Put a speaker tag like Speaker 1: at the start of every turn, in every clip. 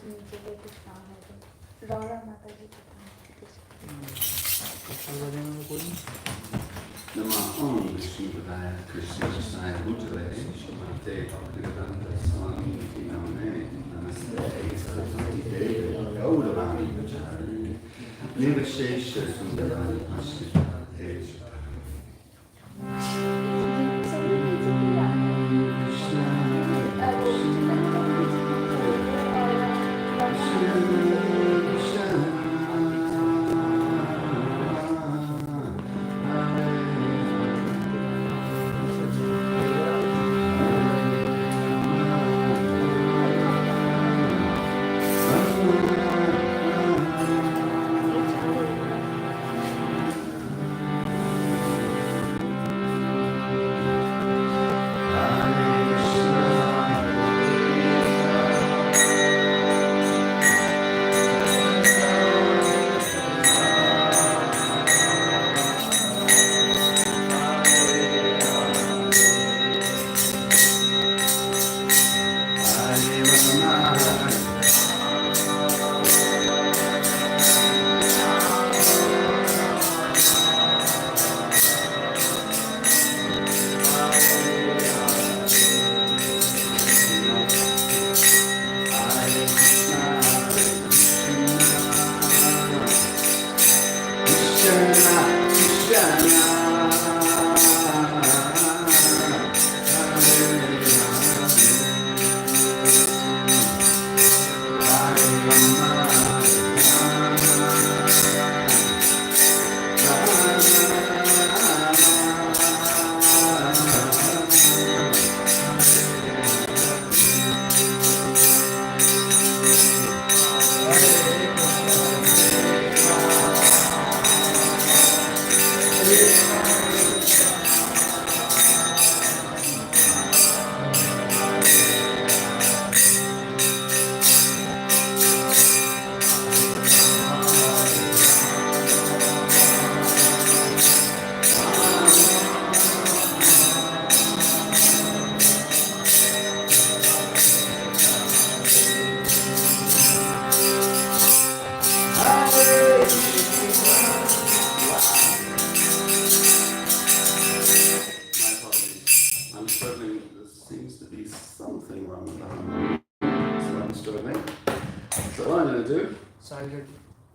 Speaker 1: नीचे पे कुछ काम है तो रौरा माता जी के काम
Speaker 2: Namo Shivaya Krishna Krishna Bhutale Shimate Bhaktivedanta Swami Name Namaste Saraswati Devi Gauravani Vachari Nirvishesha Sundarani Ashita Krishna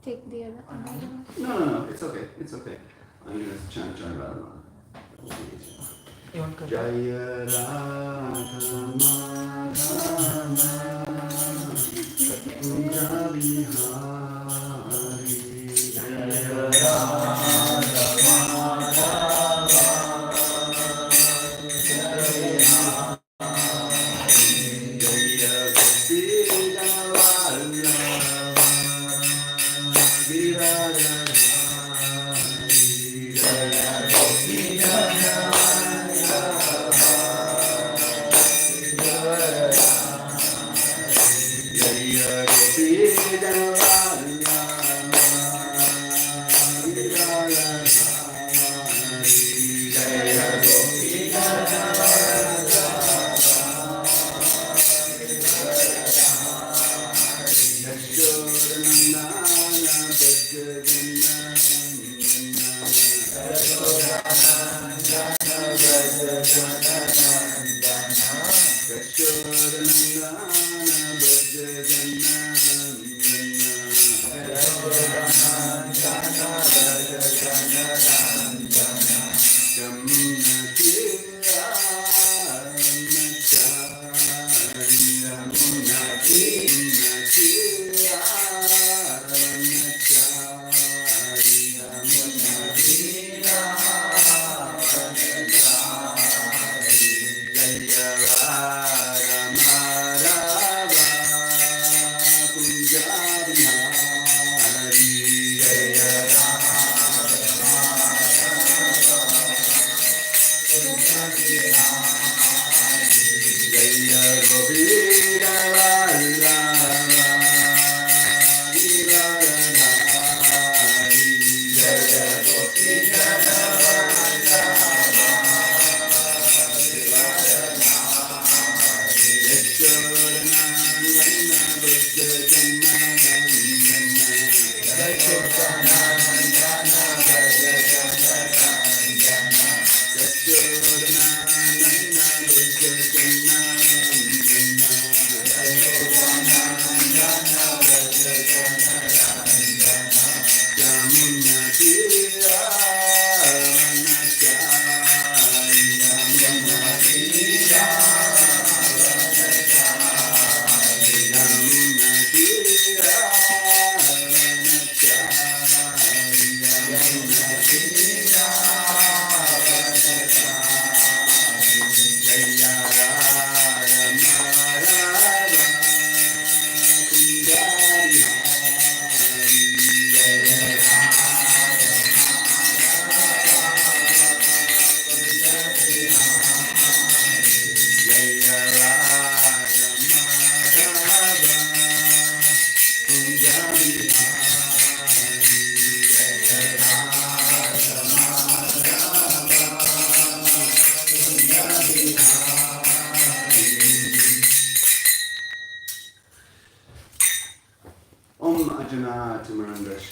Speaker 1: Take the other.
Speaker 2: No, it's okay. I'm going to chant Jai Radha. Jaya Radha Madhava Bihari Jaya Radha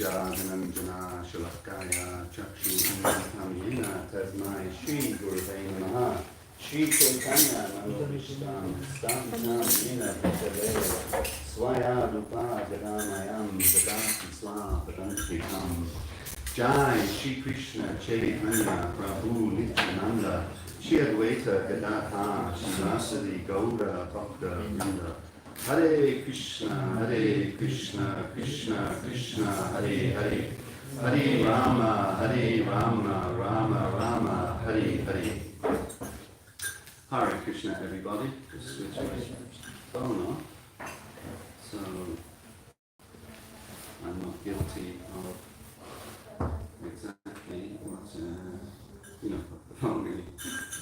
Speaker 2: Jananjana Shalakaya Chakshu Kamyena Tasmai Shri Guruvay Namaha Shri Chaitanya Manavishtam Stam Yena Vitale Swaya Rupa Gadamayam Gadati Sla Padantikam Jai Shri Krishna Chaitanya Prabhu Nityananda Shri Advaita Gadata Shri Vasadi Gaura Bhakta Vrinda Hare Krishna, Krishna Krishna, Hare Hare, Hare Rama, Rama Rama, Hare Hare. Hare Krishna, everybody. Just switch my phone off. So, I'm not guilty of exactly what, the phone really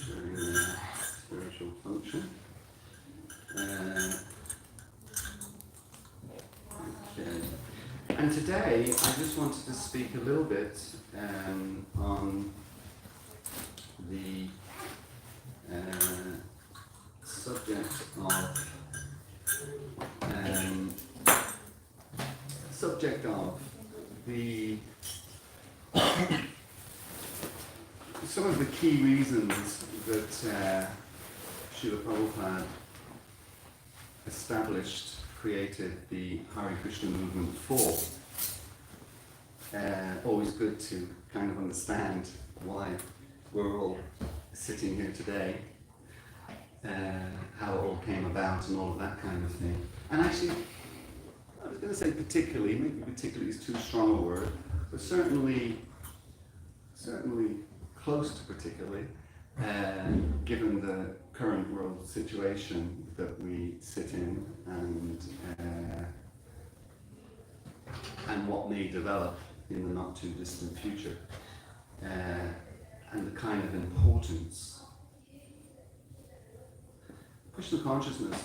Speaker 2: during the spiritual function. Okay. And today I just wanted to speak a little bit on the subject of the some of the key reasons that Srila Prabhupada created the Hare Krishna movement for. Always good to kind of understand why we're all sitting here today, how it all came about and all of that kind of thing. And actually, I was going to say particularly, maybe particularly is too strong a word, but certainly close to particularly, given the current world situation that we sit in and what may develop in the not too distant future, and the kind of importance. Krishna consciousness,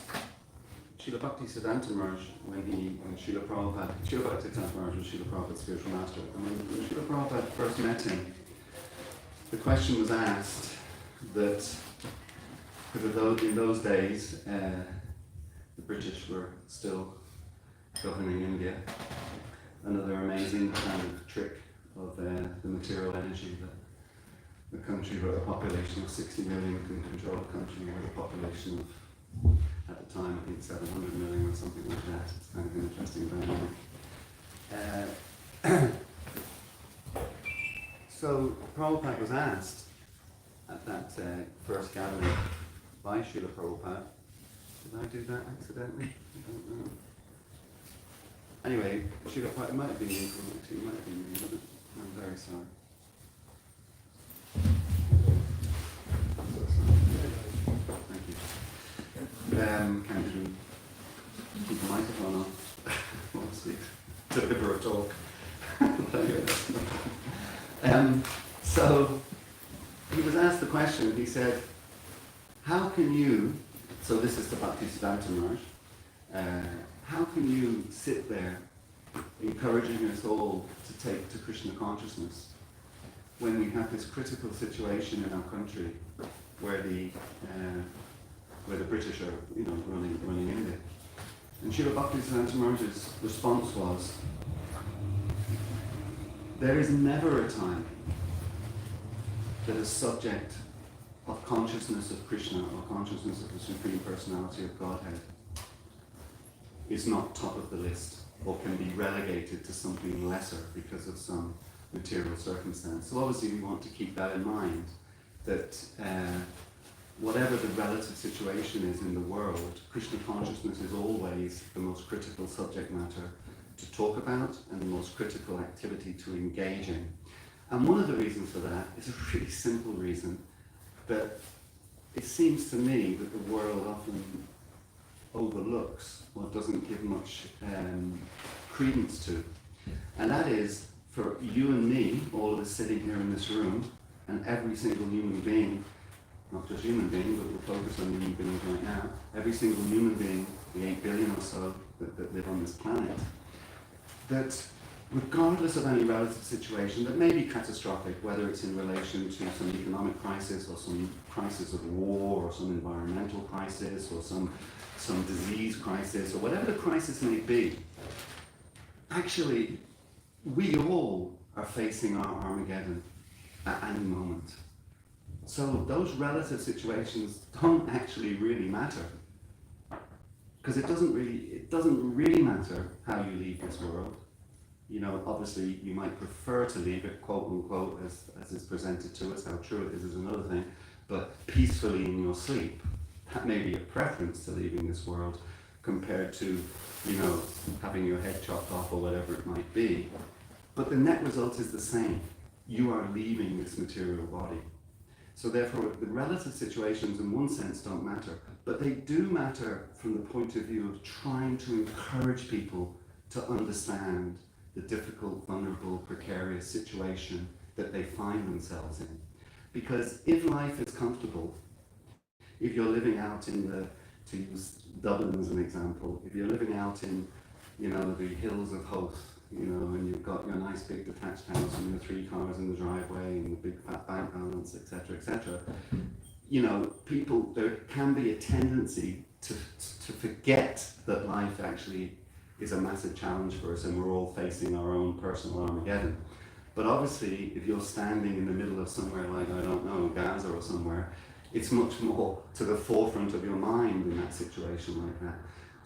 Speaker 2: Srila Bhaktisiddhanta Maharaj, when Srila Bhaktisiddhanta Maharaj was Srila Prabhupada's spiritual master, and when Srila Prabhupada first met him, the question was asked that, because in those days, the British were still governing India. Another amazing kind of trick of the material energy that the country where a population of 60 million can control a country with a population of, at the time, I think 700 million or something like that. It's kind of an interesting dynamic. So Prabhupada was asked at that first gathering by Srila Prabhupada. Did I do that accidentally? I don't know. Anyway, Srila Prabhupada, it might have been you, actually, it might have been me, but I'm very sorry. I'm so sorry. Thank you. Can you keep the microphone on? Obviously, deliver a talk. So he was asked the question, he said, how can you, so this is the Bhaktisiddhanta Maharaj, how can you sit there encouraging us all to take to Krishna consciousness when we have this critical situation in our country where the British are, running India? And Srila Bhaktisiddhanta Maharaj's response was, there is never a time that a subject of consciousness of Krishna or consciousness of the Supreme Personality of Godhead is not top of the list or can be relegated to something lesser because of some material circumstance. So obviously we want to keep that in mind, that whatever the relative situation is in the world, Krishna consciousness is always the most critical subject matter to talk about and the most critical activity to engage in. And one of the reasons for that is a really simple reason, that it seems to me that the world often overlooks or doesn't give much credence to. And that is, for you and me, all of us sitting here in this room, and every single human being, not just human being, but we'll focus on human beings right now, every single human being, the 8 billion or so that live on this planet, that regardless of any relative situation that may be catastrophic, whether it's in relation to some economic crisis or some crisis of war or some environmental crisis or some disease crisis or whatever the crisis may be, actually we all are facing our Armageddon at any moment. So those relative situations don't actually really matter, because it doesn't really matter how you leave this world. You know, obviously you might prefer to leave it, quote unquote, as is presented to us. How true it is another thing, but peacefully in your sleep. That may be a preference to leaving this world compared to, you know, having your head chopped off or whatever it might be. But the net result is the same. You are leaving this material body. So therefore, the relative situations in one sense don't matter, but they do matter from the point of view of trying to encourage people to understand the difficult, vulnerable, precarious situation that they find themselves in. Because if life is comfortable, if you're living out in the, to use Dublin as an example, if you're living out in, you know, the hills of Howth, you know, and you've got your nice big detached house and your 3 cars in the driveway and the big fat bank balance, etc., you know, people, there can be a tendency to forget that life actually is a massive challenge for us and we're all facing our own personal Armageddon. But obviously, if you're standing in the middle of somewhere like, I don't know, Gaza or somewhere, it's much more to the forefront of your mind in that situation like that.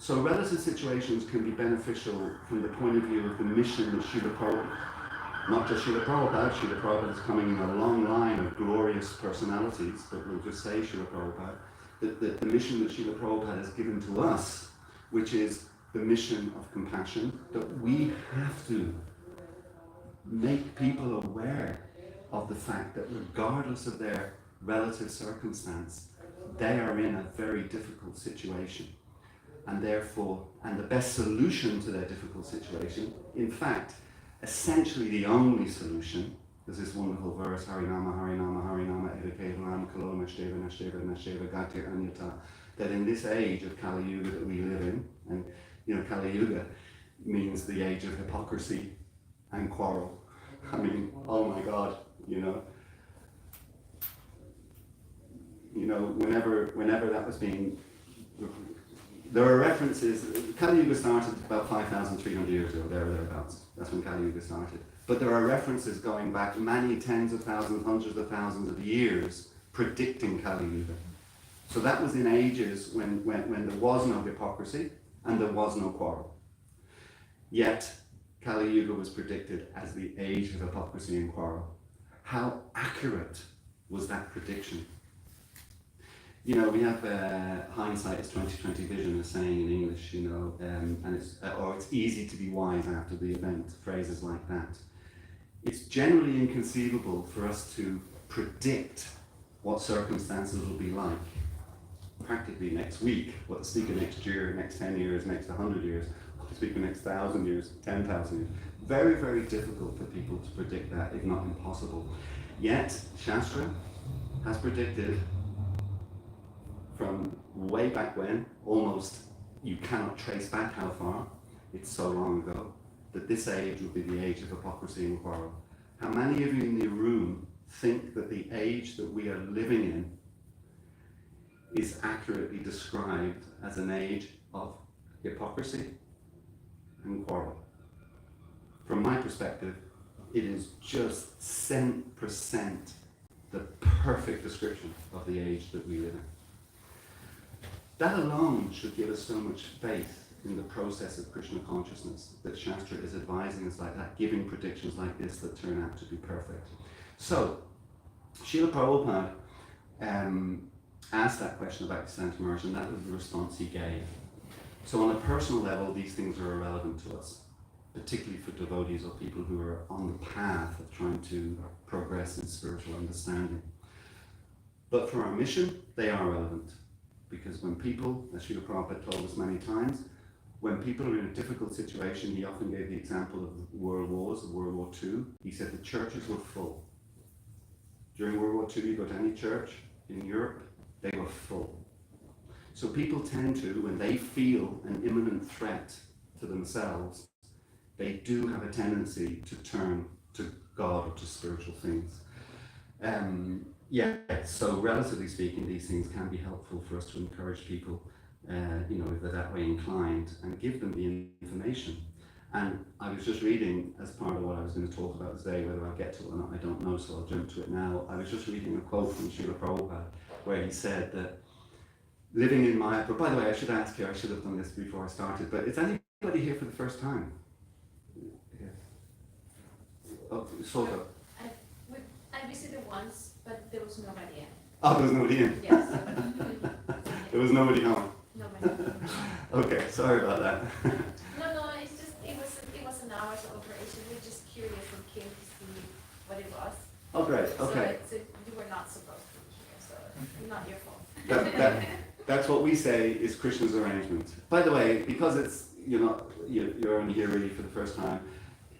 Speaker 2: So relative situations can be beneficial from the point of view of the mission that Srila Prabhupada, not just Srila Prabhupada is coming in a long line of glorious personalities, but we'll just say Srila Prabhupada, that the mission that Srila Prabhupada has given to us, which is the mission of compassion, that we have to make people aware of the fact that regardless of their relative circumstance, they are in a very difficult situation. And therefore, and the best solution to their difficult situation, in fact, essentially the only solution, there's this wonderful verse, Harinama, Harinama, Harinama, Evakevalam, Kalo, Nashteva, Nashteva, Nashteva, Gatir, Anyata, that in this age of Kali Yuga that we live in, and you know, Kali Yuga means the age of hypocrisy and quarrel. I mean, oh my God, you know, whenever that was being, there are references. Kali Yuga started about 5,300 years ago, thereabouts. That's when Kali Yuga started. But there are references going back many tens of thousands, hundreds of thousands of years predicting Kali Yuga. So that was in ages when there was no hypocrisy and there was no quarrel. Yet Kali Yuga was predicted as the age of hypocrisy and quarrel. How accurate was that prediction? You know, we have hindsight is 20/20 vision, as saying in English, you know, and it's easy to be wise after the event, phrases like that. It's generally inconceivable for us to predict what circumstances will be like practically next week, what to speak of next year, next 10 years, next 100 years, what to speak of next 1,000 years, 10,000 years. Very, very difficult for people to predict that, if not impossible. Yet, Shastra has predicted from way back when, almost you cannot trace back how far, it's so long ago, that this age will be the age of hypocrisy and quarrel. How many of you in the room think that the age that we are living in is accurately described as an age of hypocrisy, and quarrel. From my perspective, it is just 100% the perfect description of the age that we live in. That alone should give us so much faith in the process of Krishna consciousness, that Shastra is advising us like that, giving predictions like this that turn out to be perfect. So, Srila Prabhupada asked that question about descent immersion, and that was the response he gave. So on a personal level, these things are irrelevant to us, particularly for devotees or people who are on the path of trying to progress in spiritual understanding. But for our mission, they are relevant. Because when people, as Srila Prabhupada told us many times, when people are in a difficult situation, he often gave the example of the world wars, of World War II. He said the churches were full. During World War II, you go to any church in Europe, they were full. So people tend to, when they feel an imminent threat to themselves, they do have a tendency to turn to God or to spiritual things. So relatively speaking, these things can be helpful for us to encourage people, if they're that way inclined, and give them the information. And I was just reading, as part of what I was going to talk about today, whether I'll get to it or not, I don't know, so I'll jump to it now. I was just reading a quote from Srila Prabhupada, where he said that living in Maya, but by the way, I should ask you, I should have done this before I started, but is anybody here for the first time? Yes. Oh, sort of.
Speaker 1: I visited once, but there was nobody in.
Speaker 2: Oh, there was nobody in?
Speaker 1: Yes.
Speaker 2: There was nobody home?
Speaker 1: Nobody.
Speaker 2: Okay, sorry about that.
Speaker 1: No, it's just, it was an hour's operation. We were just curious and came to see what it was.
Speaker 2: Oh, great, okay.
Speaker 1: So you were not supposed to be here, so not your fault.
Speaker 2: That's what we say is Krishna's arrangement. By the way, because it's, you're only here really for the first time,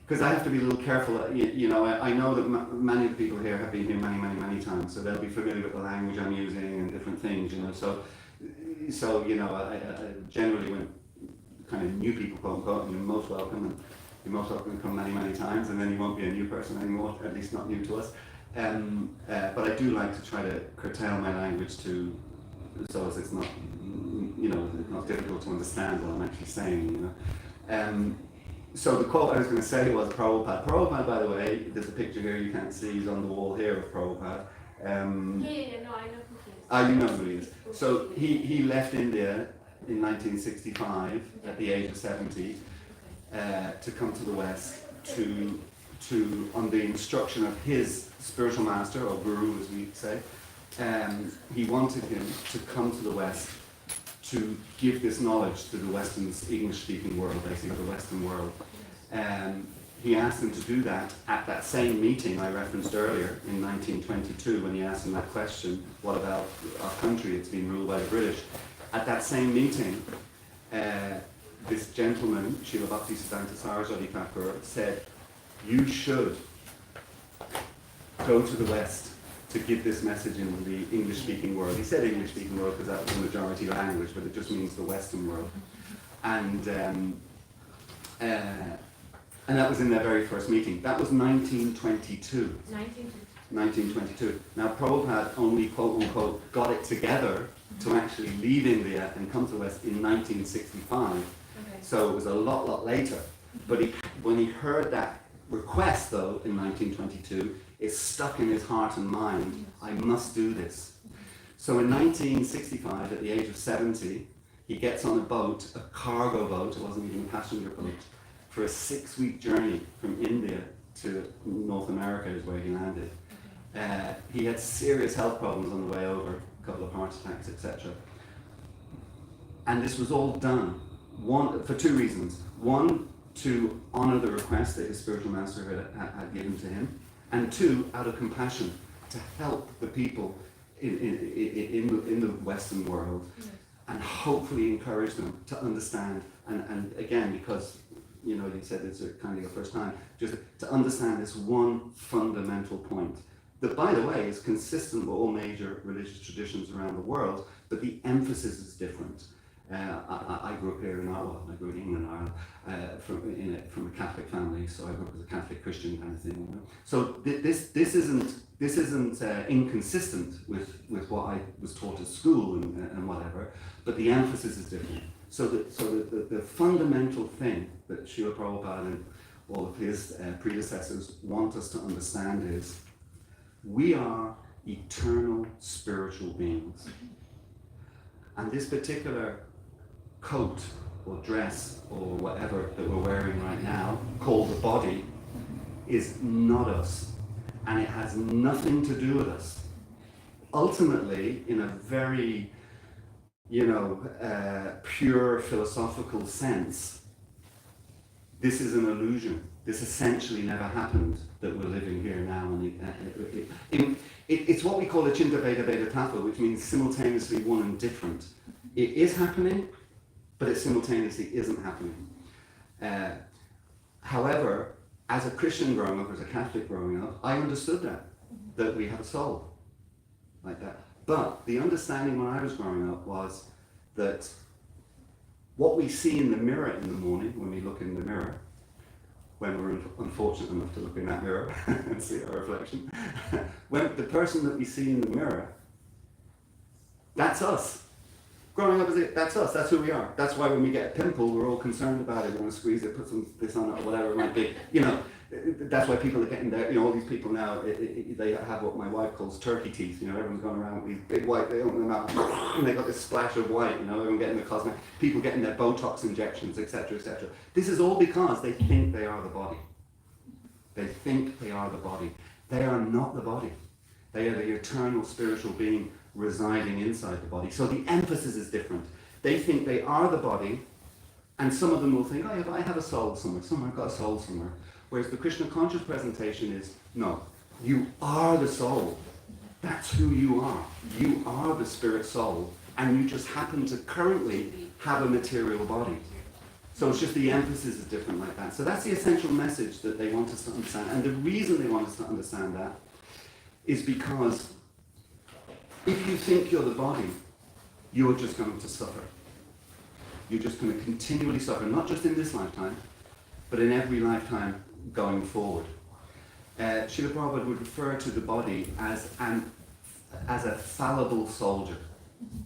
Speaker 2: because I have to be a little careful, I know that many of the people here have been here many, many, many times, so they'll be familiar with the language I'm using and different things, so I generally when kind of new people come, you're most welcome, and you're most welcome to come many, many times, and then you won't be a new person anymore, at least not new to us. But I do like to try to curtail my language so as it's not, not difficult to understand what I'm actually saying, So the quote I was going to say was Prabhupada. Prabhupada, by the way, there's a picture here you can't see, he's on the wall here of Prabhupada.
Speaker 1: No, I know who he is.
Speaker 2: You know who he is. So he left India in 1965 at the age of 70 to come to the West to on the instruction of his spiritual master, or guru as we say. He wanted him to come to the West to give this knowledge to the Western English-speaking world, basically the Western world. He asked him to do that at that same meeting I referenced earlier in 1922, when he asked him that question, what about our country, it's been ruled by the British. At that same meeting, this gentleman, Srila Bhaktisiddhanta Saraswati Thakur, said, you should go to the West to give this message in the English-speaking world. He said English-speaking world because that was the majority language, but it just means the Western world. And that was in their very first meeting. That was 1922. 1922. Now Prabhupada only, quote-unquote, got it together to actually leave India and come to the West in 1965. Okay. So it was a lot later. But when he heard that request, though, in 1922, it stuck in his heart and mind. I must do this. So in 1965, at the age of 70, he gets on a boat, a cargo boat, it wasn't even a passenger boat, for a 6-week journey from India to North America is where he landed. He had serious health problems on the way over, a couple of heart attacks, etc. And this was all done, for 2 reasons. One, to honor the request that his spiritual master had given to him, and 2, out of compassion, to help the people in the Western world, and hopefully encourage them to understand, and again, because you said it's kind of your first time, just to understand this one fundamental point, that by the way is consistent with all major religious traditions around the world, but the emphasis is different. I grew up here in Ireland, I grew up in England, Ireland, from a Catholic family, so I grew up as a Catholic Christian kind of thing. So this isn't inconsistent with what I was taught at school and whatever, but the emphasis is different. The fundamental thing that Srila Prabhupada and all of his predecessors want us to understand is we are eternal spiritual beings. And this particular coat or dress or whatever that we're wearing right now, called the body, is not us. And it has nothing to do with us. Ultimately, in a very, pure philosophical sense, this is an illusion. This essentially never happened, that we're living here now. And it's what we call a Chinta Veda Veda Tattva, which means simultaneously one and different. It is happening, but it simultaneously isn't happening. However, as a Christian growing up, as a Catholic growing up, I understood that we have a soul, like that. But the understanding when I was growing up was that what we see in the mirror in the morning, when we look in the mirror, when we're unfortunate enough to look in that mirror and see our reflection, when the person that we see in the mirror, that's us. Growing up, that's us, that's who we are. That's why when we get a pimple, we're all concerned about it. We want to squeeze it, put some this on it, or whatever it might be. That's why people are getting there. All these people now, they have what my wife calls turkey teeth. Everyone's going around with these big white, they open them out, and they got this splash of white. Everyone getting the cosmetic, people getting their Botox injections, etc., etc. This is all because they think they are the body. They think they are the body. They are not the body. They are the eternal spiritual being residing inside the body. So the emphasis is different. They think they are the body, and some of them will think, oh, I have a soul somewhere. I've got a soul somewhere. Whereas the Krishna conscious presentation is, no, you are the soul. That's who you are. You are the spirit soul, and you just happen to currently have a material body. So it's just the emphasis is different like that. So that's the essential message that they want us to understand. And the reason they want us to understand that is because if you think you're the body, you're just going to suffer. You're just going to continually suffer, not just in this lifetime, but in every lifetime going forward. Srila Prabhupada would refer to the body as a fallible soldier.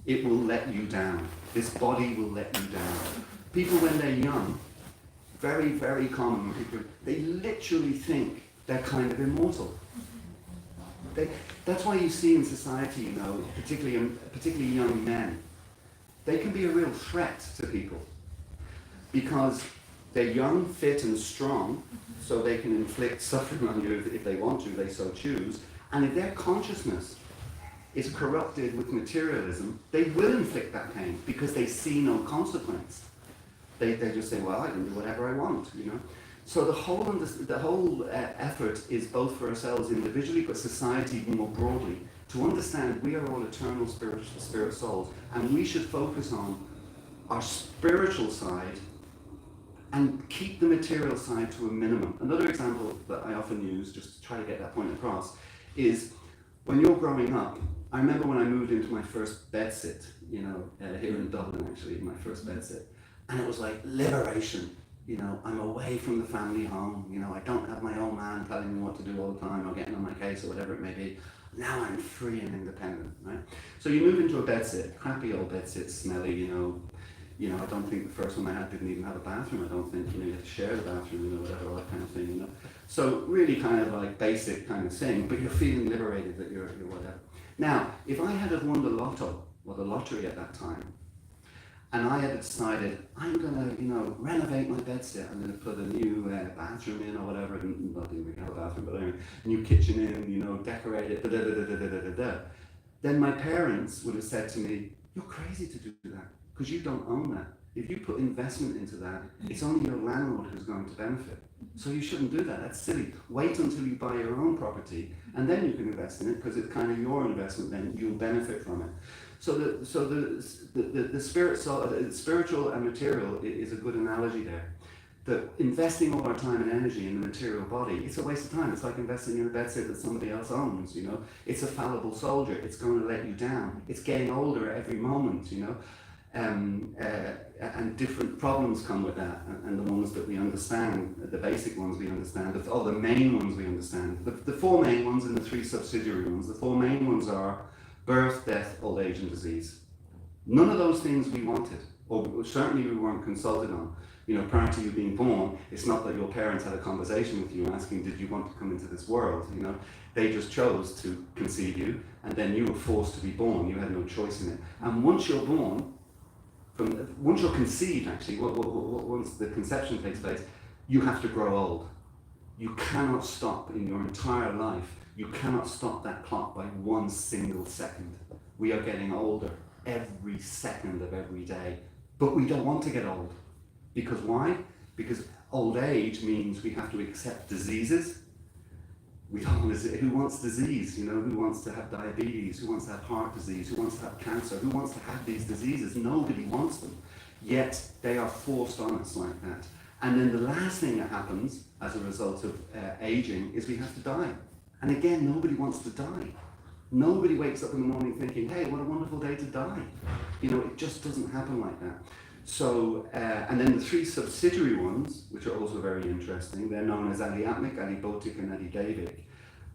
Speaker 2: It will let you down. This body will let you down. People when they're young, very, very common, they literally think they're kind of immortal. That's why you see in society, particularly young men, they can be a real threat to people because they're young, fit and strong, so they can inflict suffering on you if they want to, they so choose. And if their consciousness is corrupted with materialism, they will inflict that pain because they see no consequence. They just say, well, I can do whatever I want, So the whole effort is both for ourselves individually, but society more broadly, to understand we are all eternal spirit souls, and we should focus on our spiritual side and keep the material side to a minimum. Another example that I often use, just to try to get that point across, is when you're growing up. I remember when I moved into my first bedsit, here in Dublin actually, my first bedsit, and it was like liberation. I'm away from the family home, I don't have my old man telling me what to do all the time or getting on my case or whatever it may be. Now I'm free and independent, right? So you move into a bedsit, crappy old bedsit, smelly, I don't think the first one I had didn't even have a bathroom. I don't think, you had to share the bathroom, whatever, all that kind of thing, So really kind of like basic kind of thing, but you're feeling liberated that you're whatever. Now, if I had have won the lotto, or the lottery at that time, and I had decided, I'm going to, renovate my bedsit, I'm going to put a new bathroom in or whatever, and not even have a bathroom, but anyway, new kitchen in, decorate it, then my parents would have said to me, you're crazy to do that, because you don't own that. If you put investment into that, it's only your landlord who's going to benefit. So you shouldn't do that, that's silly. Wait until you buy your own property, and then you can invest in it, because it's kind of your investment, then you'll benefit from it. So the spiritual and material is a good analogy there. That investing all our time and energy in the material body, it's a waste of time. It's like investing in a bedsit that somebody else owns, It's a fallible soldier. It's going to let you down. It's getting older every moment, and different problems come with that. And the ones that we understand, the basic ones we understand, the main ones we understand. The four main ones and the three subsidiary ones. The four main ones are birth, death, old age, and disease. None of those things we wanted. or certainly we weren't consulted on. You know, prior to you being born, it's not that your parents had a conversation with you asking, did you want to come into this world? You know, they just chose to conceive you, and then you were forced to be born. You had no choice in it. And once you're born, once you're conceived, actually, once the conception takes place, you have to grow old. You cannot stop in your entire life. You cannot stop that clock by 1 single second. We are getting older every second of every day, but we don't want to get old. Because why? Because old age means we have to accept diseases. We don't want to, who wants disease? You know, who wants to have diabetes? Who wants to have heart disease? Who wants to have cancer? Who wants to have these diseases? Nobody wants them. Yet they are forced on us like that. And then the last thing that happens as a result of aging is we have to die. And again, nobody wants to die. Nobody wakes up in the morning thinking, hey, what a wonderful day to die. You know, it just doesn't happen like that. So, and then the 3 subsidiary ones, which are also very interesting, they're known as adiatmic, adibotic, and adidavic.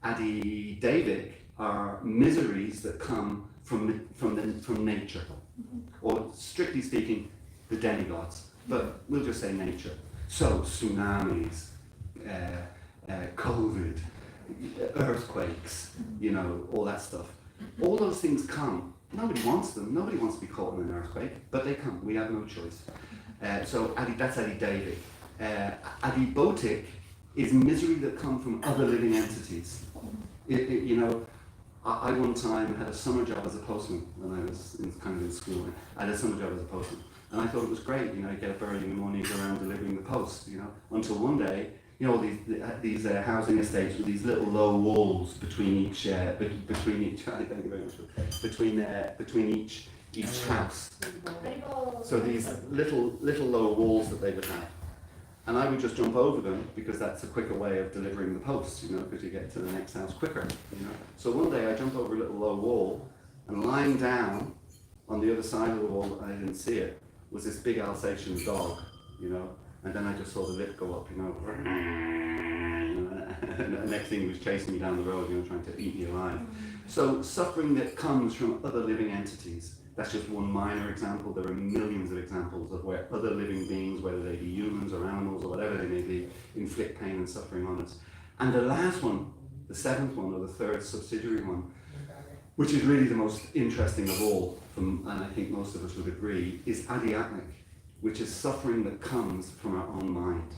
Speaker 2: Adidavic are miseries that come from nature, or strictly speaking, the demigods, but we'll just say nature. So, tsunamis, COVID, earthquakes, you know, all that stuff. All those things come. Nobody wants them. Nobody wants to be caught in an earthquake, but they come. We have no choice. So that's adidavic. Adibotic is misery that comes from other living entities. You know, I one time had a summer job as a postman when I was in school. I had a summer job as a postman, and I thought it was great. You know, you get up early in the morning, go around delivering the post. You know, until one day, you know, these housing estates with these little low walls between each house. So these little low walls that they would have, and I would just jump over them because that's a quicker way of delivering the post, you know, because you get to the next house quicker, you know. So one day I jumped over a little low wall, and lying down on the other side of the wall, I didn't see it, was this big Alsatian dog, you know. And then I just saw the lip go up, you know, and the next thing he was chasing me down the road, you know, trying to eat me alive. So suffering that comes from other living entities, that's just one minor example. There are millions of examples of where other living beings, whether they be humans or animals or whatever they may be, inflict pain and suffering on us. And the last one, the 7th one, or the 3rd subsidiary one, which is really the most interesting of all, and I think most of us would agree, is adiatmic, which is suffering that comes from our own mind.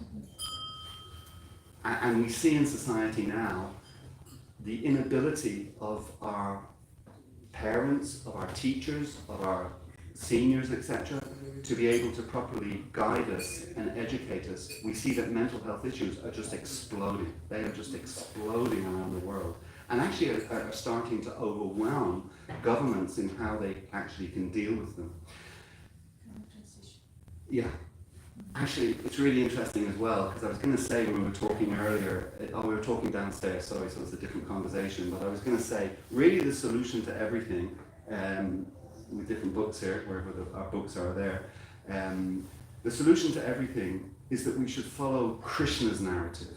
Speaker 2: And we see in society now the inability of our parents, of our teachers, of our seniors, etc., to be able to properly guide us and educate us. We see that mental health issues are just exploding. They are just exploding around the world, and actually are starting to overwhelm governments in how they actually can deal with them. Yeah, actually, it's really interesting as well, because I was going to say when we were talking earlier, we were talking downstairs, sorry, so it's a different conversation, but I was going to say, really the solution to everything, with different books here, wherever our books are there, the solution to everything is that we should follow Krishna's narrative.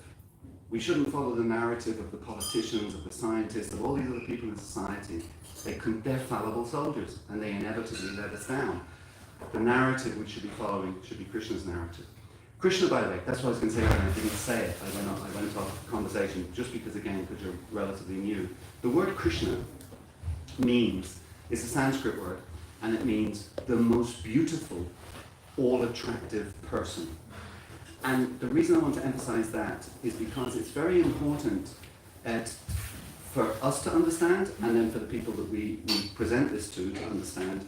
Speaker 2: We shouldn't follow the narrative of the politicians, of the scientists, of all these other people in society. They're fallible soldiers, and they inevitably let us down. The narrative we should be following should be Krishna's narrative. Krishna, by the way, that's what I was going to say earlier, I didn't say it. I went off the conversation just because, again, because you're relatively new. The word Krishna is a Sanskrit word, and it means the most beautiful, all-attractive person. And the reason I want to emphasize that is because it's very important for us to understand, and then for the people that we present this to understand,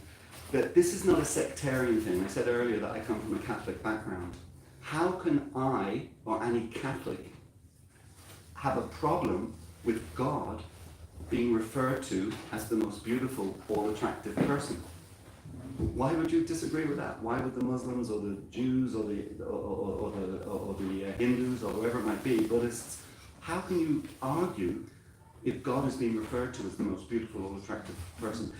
Speaker 2: that this is not a sectarian thing. I said earlier that I come from a Catholic background. How can I, or any Catholic, have a problem with God being referred to as the most beautiful, all-attractive person? Why would you disagree with that? Why would the Muslims or the Jews or the Hindus or whoever it might be, Buddhists, how can you argue if God is being referred to as the most beautiful, all-attractive person?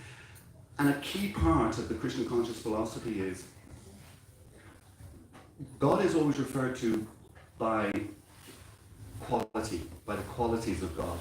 Speaker 2: And a key part of the Krishna conscious philosophy is God is always referred to by quality, by the qualities of God,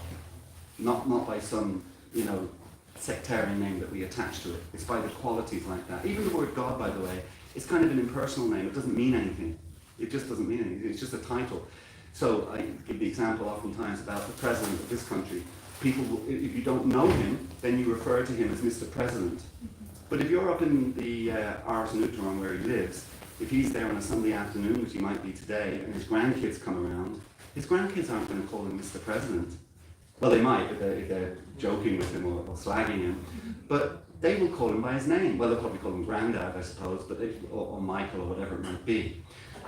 Speaker 2: not by some, you know, sectarian name that we attach to it. It's by the qualities like that. Even the word God, by the way, it's kind of an impersonal name. It doesn't mean anything. It just doesn't mean anything. It's just a title. So I give the example oftentimes about the president of this country. People, if you don't know him, then you refer to him as Mr. President. But if you're up in the Ars Nutron where he lives, if he's there on a Sunday afternoon, which he might be today, and his grandkids come around, his grandkids aren't going to call him Mr. President. Well, they might if they're joking with him or slagging him, but they will call him by his name. Well, they'll probably call him Grandad, I suppose, but or Michael or whatever it might be.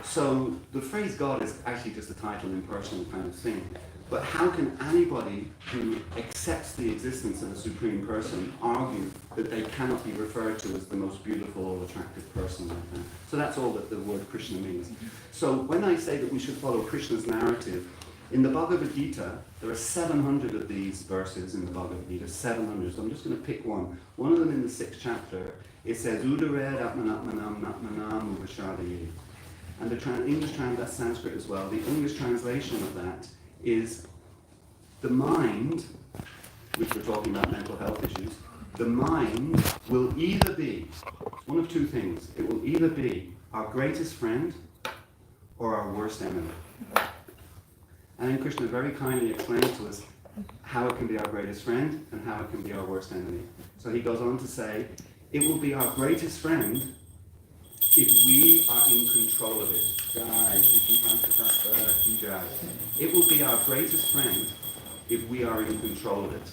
Speaker 2: So the phrase God is actually just a title, impersonal kind of thing. But how can anybody who accepts the existence of a supreme person argue that they cannot be referred to as the most beautiful or attractive person like that? So that's all that the word Krishna means. So when I say that we should follow Krishna's narrative, in the Bhagavad Gita, there are 700 of these verses in the Bhagavad Gita, 700. So I'm just going to pick one. One of them in the 6th chapter, it says, Udared Atmanatmanam Natmanam Uvashadaye. And the English translation, that's Sanskrit as well, the English translation of that is the mind, which we're talking about mental health issues, the mind will either be, one of two things, it will either be our greatest friend or our worst enemy. And then Krishna very kindly explains to us how it can be our greatest friend and how it can be our worst enemy. So he goes on to say, it will be our greatest friend if we are in control of it. It will be our greatest friend if we are in control of it.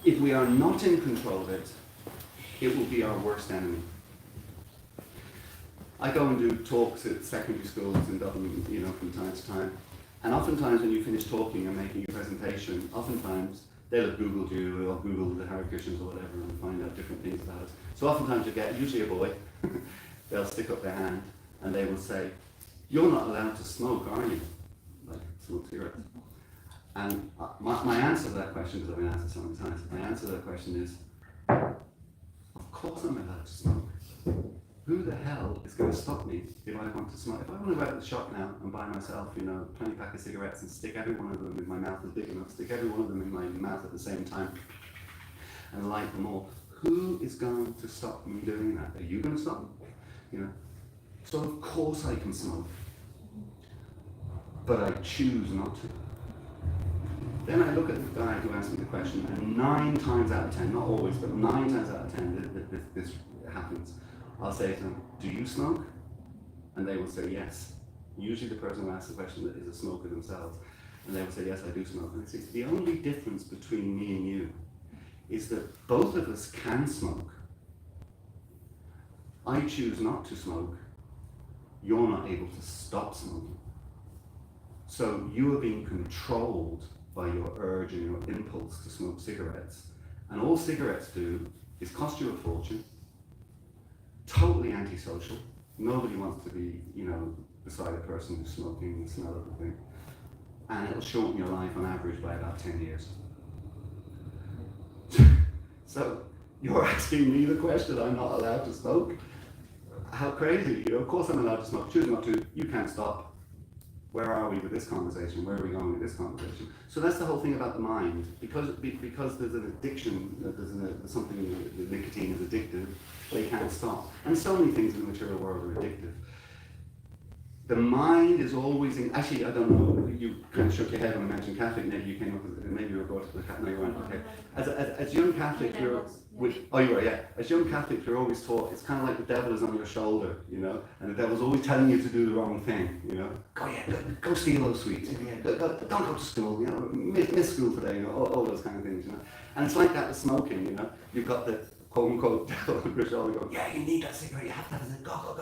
Speaker 2: If we are not in control of it, it will be our worst enemy. I go and do talks at secondary schools in Dublin, from time to time. And oftentimes when you finish talking and making your presentation, oftentimes they'll have Googled you or Googled the Hare Krishnas or whatever and find out different things about it. So oftentimes you get, usually a boy, they'll stick up their hand and they will say, you're not allowed to smoke, are you? Like, smoke cigarettes. And my answer to that question, because I've been asked it so many times, my answer to that question is, of course I'm allowed to smoke. Who the hell is going to stop me if I want to smoke? If I want to go out to the shop now and buy myself, 20 pack of cigarettes and stick every one of them in my mouth is big enough, stick every one of them in my mouth at the same time and light them all, who is going to stop me doing that? Are you going to stop me? So of course I can smoke, but I choose not to. Then I look at the guy who asked me the question, and 9 times out of 10, not always, but 9 times out of 10, this happens. I'll say to them, do you smoke? And they will say yes. Usually the person who asks the question is a smoker themselves. And they will say, yes, I do smoke. And I say, the only difference between me and you is that both of us can smoke. I choose not to smoke. You're not able to stop smoking. So you are being controlled by your urge and your impulse to smoke cigarettes. And all cigarettes do is cost you a fortune, totally antisocial. Nobody wants to be, beside a person who's smoking and smell of the thing. And it'll shorten your life on average by about 10 years. So you're asking me the question, I'm not allowed to smoke? How crazy, of course I'm allowed to smoke. Choose not to, you can't stop. Where are we with this conversation? Where are we going with this conversation? So that's the whole thing about the mind. Because there's an addiction, there's something, the nicotine is addictive, they can't stop. And so many things in the material world are addictive. The mind is always in, actually, I don't know, you kind of shook your head when I mentioned Catholic, maybe you came up with, maybe you were brought to the Catholic, no you weren't, okay. As young Catholic, as young Catholics, you're always taught, it's kind of like the devil is on your shoulder, and the devil's always telling you to do the wrong thing, go steal those sweets, don't go to school, miss school today, all those kind of things, And it's like that with smoking, you've got the quote-unquote devil on your shoulder going, yeah, you need that cigarette, you have to have it, go.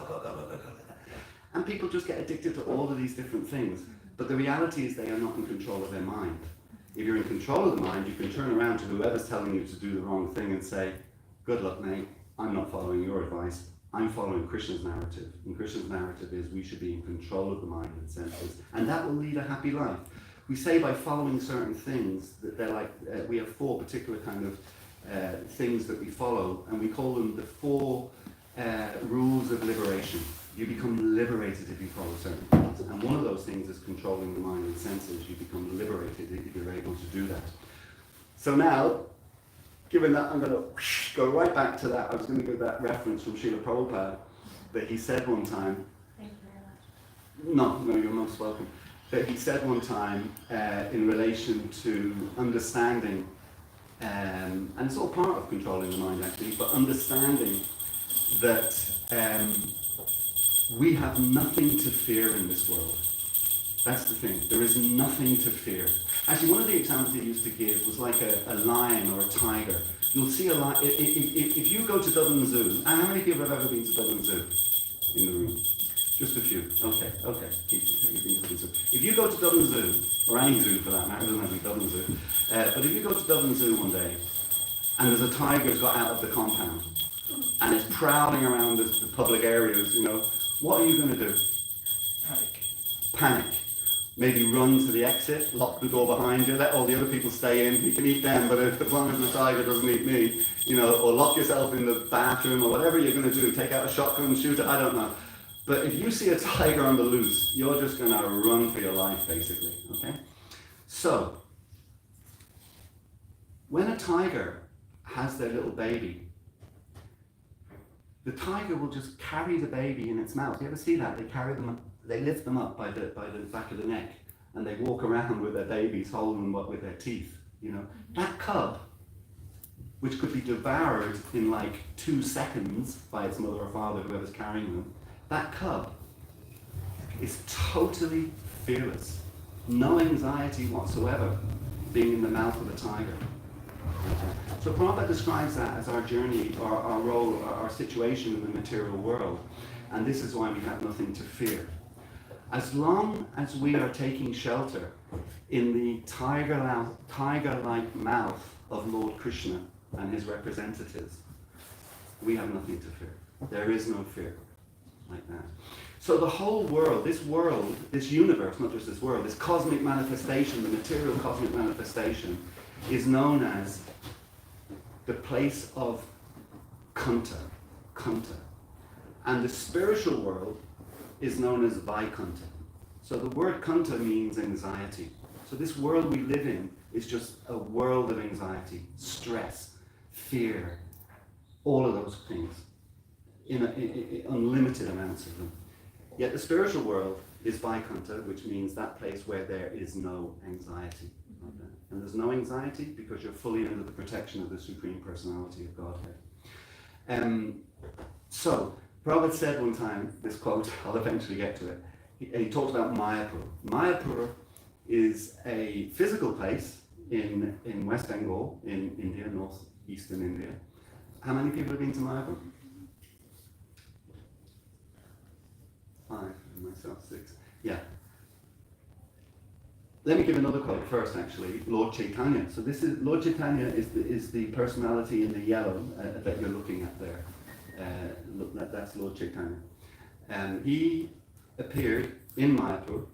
Speaker 2: And people just get addicted to all of these different things. But the reality is they are not in control of their mind. If you're in control of the mind, you can turn around to whoever's telling you to do the wrong thing and say, good luck, mate, I'm not following your advice, I'm following Krishna's narrative. And Krishna's narrative is we should be in control of the mind and senses. And that will lead a happy life. We say by following certain things that they're like, we have 4 particular kind of things that we follow, and we call them the 4 rules of liberation. You become liberated if you follow certain things. And one of those things is controlling the mind and senses. You become liberated if you're able to do that. So now, given that, I'm going to go right back to that. I was going to give that reference from Srila Prabhupada that he said one time.
Speaker 1: Thank you very much.
Speaker 2: No, you're most welcome. That he said one time in relation to understanding, and it's all part of controlling the mind actually, but understanding that we have nothing to fear in this world. That's the thing. There is nothing to fear. Actually, one of the examples he used to give was like a lion or a tiger. You'll see a lion. If you go to Dublin Zoo, and how many people have ever been to Dublin Zoo in the room? Just a few. Okay. You've been to Dublin Zoo. If you go to Dublin Zoo, or any zoo for that matter, it doesn't have to be Dublin Zoo, but if you go to Dublin Zoo one day, and there's a tiger who's got out of the compound, and it's prowling around the public areas, what are you going to do? Panic. Maybe run to the exit, lock the door behind you, let all the other people stay in. You can eat them, but as long as the tiger doesn't eat me, or lock yourself in the bathroom or whatever you're going to do, take out a shotgun and shoot it, I don't know. But if you see a tiger on the loose, you're just going to run for your life, basically, okay? So, when a tiger has their little baby, the tiger will just carry the baby in its mouth. You ever see that? They lift them up by the back of the neck, and they walk around with their babies, holding them up with their teeth. That cub, which could be devoured in like 2 seconds by its mother or father, whoever's carrying them, that cub is totally fearless, no anxiety whatsoever, being in the mouth of a tiger. So Prabhupada describes that as our journey, our role, our situation in the material world, and this is why we have nothing to fear. As long as we are taking shelter in the tiger-like mouth of Lord Krishna and his representatives, we have nothing to fear. There is no fear like that. So the whole world, this universe, not just this world, this cosmic manifestation, the material cosmic manifestation, is known as the place of Kanta. And the spiritual world is known as Vaikunta. So the word Kanta means anxiety. So this world we live in is just a world of anxiety, stress, fear, all of those things, in unlimited amounts of them. Yet the spiritual world is Vaikunta, which means that place where there is no anxiety. And there's no anxiety because you're fully under the protection of the Supreme Personality of Godhead. So, Prabhupada said one time, this quote, I'll eventually get to it, he talked about Mayapur. Mayapur is a physical place in West Bengal, in India, northeastern India. How many people have been to Mayapur? 5, and myself 6. Yeah. Let me give another quote first, actually. Lord Chaitanya. So Lord Chaitanya is the personality in the yellow that you're looking at there. That's Lord Chaitanya. He appeared in Mayapur